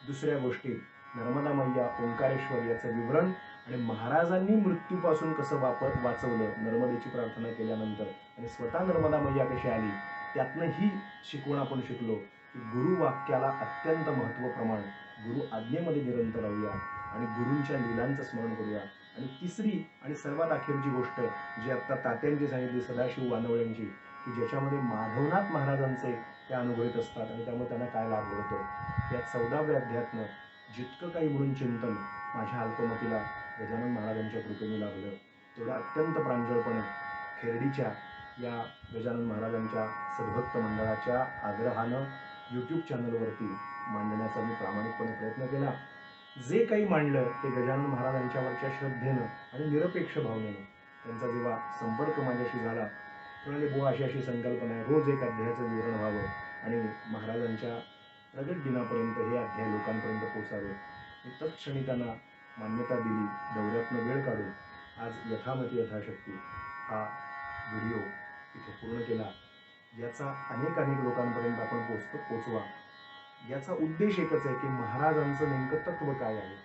दुसऱ्या गोष्टीत नर्मदा मैया, ओंकारेश्वर याचं विवरण आणि महाराजांनी मृत्यूपासून कसं वाचवलं नर्मदेची प्रार्थना केल्यानंतर, आणि स्वतः नर्मदा मैया कशी आली, त्यातनं ही शिकवण आपण शिकलो की गुरुवाक्याला अत्यंत महत्व प्रमाण, गुरु आज्ञेमध्ये निरंतर राहूया आणि गुरूंच्या लीलांचं स्मरण करूया. आणि तिसरी आणि सर्वात अखेरची गोष्ट जी आता तात्यांची सांगितली, सदाशिव वानवळ्यांची, की ज्याच्यामध्ये माधवनाथ महाराजांचे ते अनुभवित असतात आणि त्यामुळे त्यांना काय लाभ होतो. या 14व्या अध्यायातनं जितकं काही म्हणून चिंतन माझ्या अल्पमतीला गजानन महाराजांच्या कृपेने लाभलं, तेवढं अत्यंत प्रांजळपणे खेरडीच्या या गजानन महाराजांच्या सद्भक्त मंडळाच्या आग्रहानं यूट्यूब चॅनलवरती मांडण्याचा मी प्रामाणिकपणे प्रयत्न केला. जे काही मांडलं ते गजानन महाराजांच्यावरच्या श्रद्धेनं आणि निरपेक्ष भावनेनं. त्यांचा जेव्हा संपर्क माझ्याशी झाला, म्हणाले, बुवा अशी अशी संकल्पना आहे, रोज एक अध्यायाचं विवरण व्हावं आणि महाराजांच्या प्रगट दिनापर्यंत हे अध्याय लोकांपर्यंत पोचावे. तत्क्षणी त्यांना मान्यता दिली. दौऱ्यातनं वेळ काढून आज यथामती यथाशक्ती हा व्हिडिओ इथे पूर्ण केला. याचा अनेक लोकांपर्यंत आपण पोचवा. याचा उद्देश एकच आहे की महाराजांचं नेमकं तत्व काय आहे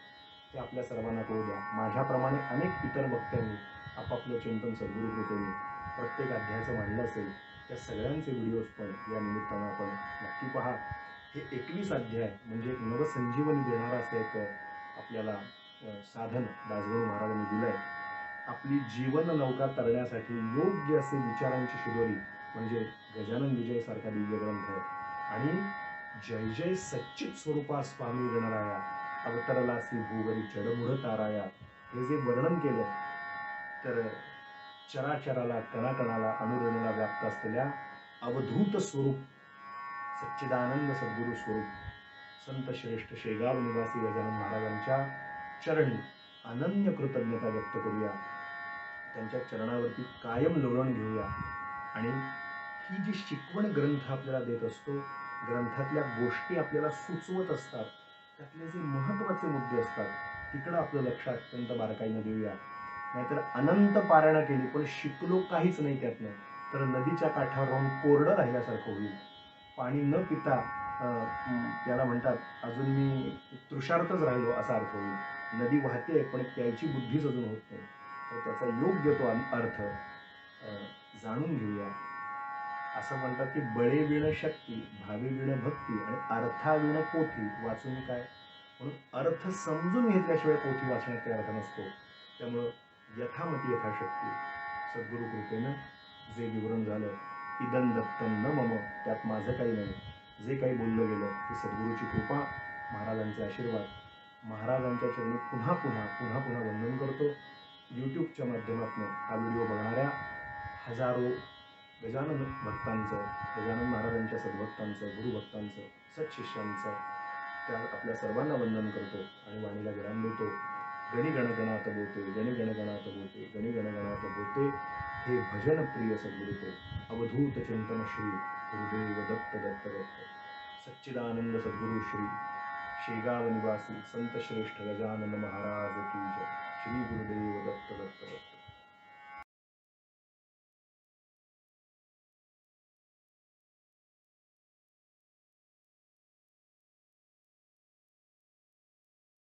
ते आपल्या सर्वांना कळू द्या. माझ्याप्रमाणे अनेक इतर वक्त्यांनी आपापलं चिंतन सद्गुरू कृपेने प्रत्येक अध्यायाचं मांडलं असेल. त्या सगळ्यांचे व्हिडिओज पण या निमित्तानं आपण नक्की पहा. हे 21 अध्याय म्हणजे एक नवसंजीवनी देणारा असं एक आपल्याला साधन दासगणू महाराजांनी दिलंय. आपली जीवन नौका तरण्यासाठी योग्य असे विचारांची शिदोरी म्हणजे गजानन विजय सारखा दिव्य ग्रंथ आणि जय जय सच्चित स्वरूपा स्वामी गणराया अवतरलासी भूवरी जडमुढ ताराया, हे जे वर्णन केलं तर चराचराला, कणाकणाला, अनुरणला व्याप्त असलेल्या अवधूत स्वरूप सच्चिदानंद सद्गुरु स्वरूप संत श्रेष्ठ शेगाव निवासी गजानन महाराजांच्या चरणी अनन्य कृतज्ञता व्यक्त करूया. त्यांच्या चरणावरती कायम लोळण घेऊया आणि ही जी शिकवण ग्रंथ आपल्याला देत असतो, ग्रंथातल्या गोष्टी आपल्याला सुचवत असतात, त्यातले जे महत्वाचे मुद्दे असतात तिकडं आपलं लक्ष अत्यंत बारकाईनं देऊया. नाहीतर अनंत पारायणं केली पण शिकलो काहीच नाही त्यातनं, तर नदीच्या काठावर राहून कोरडं राहिल्यासारखं होईल. पाणी न पिता त्याला म्हणतात अजून मी तृषार्थच राहिलो असा अर्थ होईल. नदी वाहते पण प्यायची बुद्धीच अजून होत नाही. तर त्याचा योग्य तो अर्थ जाणून घेऊया. असं म्हणतात की बळे विण शक्ती, भावी विण भक्ती आणि अर्था विण पोथी वाचून काय, म्हणून अर्थ समजून घेतल्याशिवाय पोथी वाचण्यात काही अर्थ नसतो. त्यामुळं यथामती यथाशक्ती सद्गुरु कृपेनं जे विवरण झालं, इदं दत्तं न मम, त्यात माझं काही नाही, जे काही बोललं गेलं ती सद्गुरूची कृपा, महाराजांचे आशीर्वाद. महाराजांच्या चरणी पुन्हा पुन्हा वंदन करतो. यूट्यूबच्या माध्यमातून हा व्हिडिओ बघणाऱ्या हजारो गजानन भक्तांचं, गजानन महाराजांच्या सद्भक्तांचं, गुरुभक्तांचं, सत्शिष्यांचं त्या आपल्या सर्वांना वंदन करतो आणि वाणीला विराम देतो. गणी गणगणात बोते, गणी गणगणात बोते, गणी गणगणात बोते, हे भजन प्रिय सद्गुरुते, अवधूत चिंतन श्री गुरुदेव दत्त दत्त दत्त. सच्चिदानंद सद्गुरु श्री शेगाव निवासी संत श्रेष्ठ गजानन महाराज की जय. श्री गुरुदेव दत्त दत्त दत्त.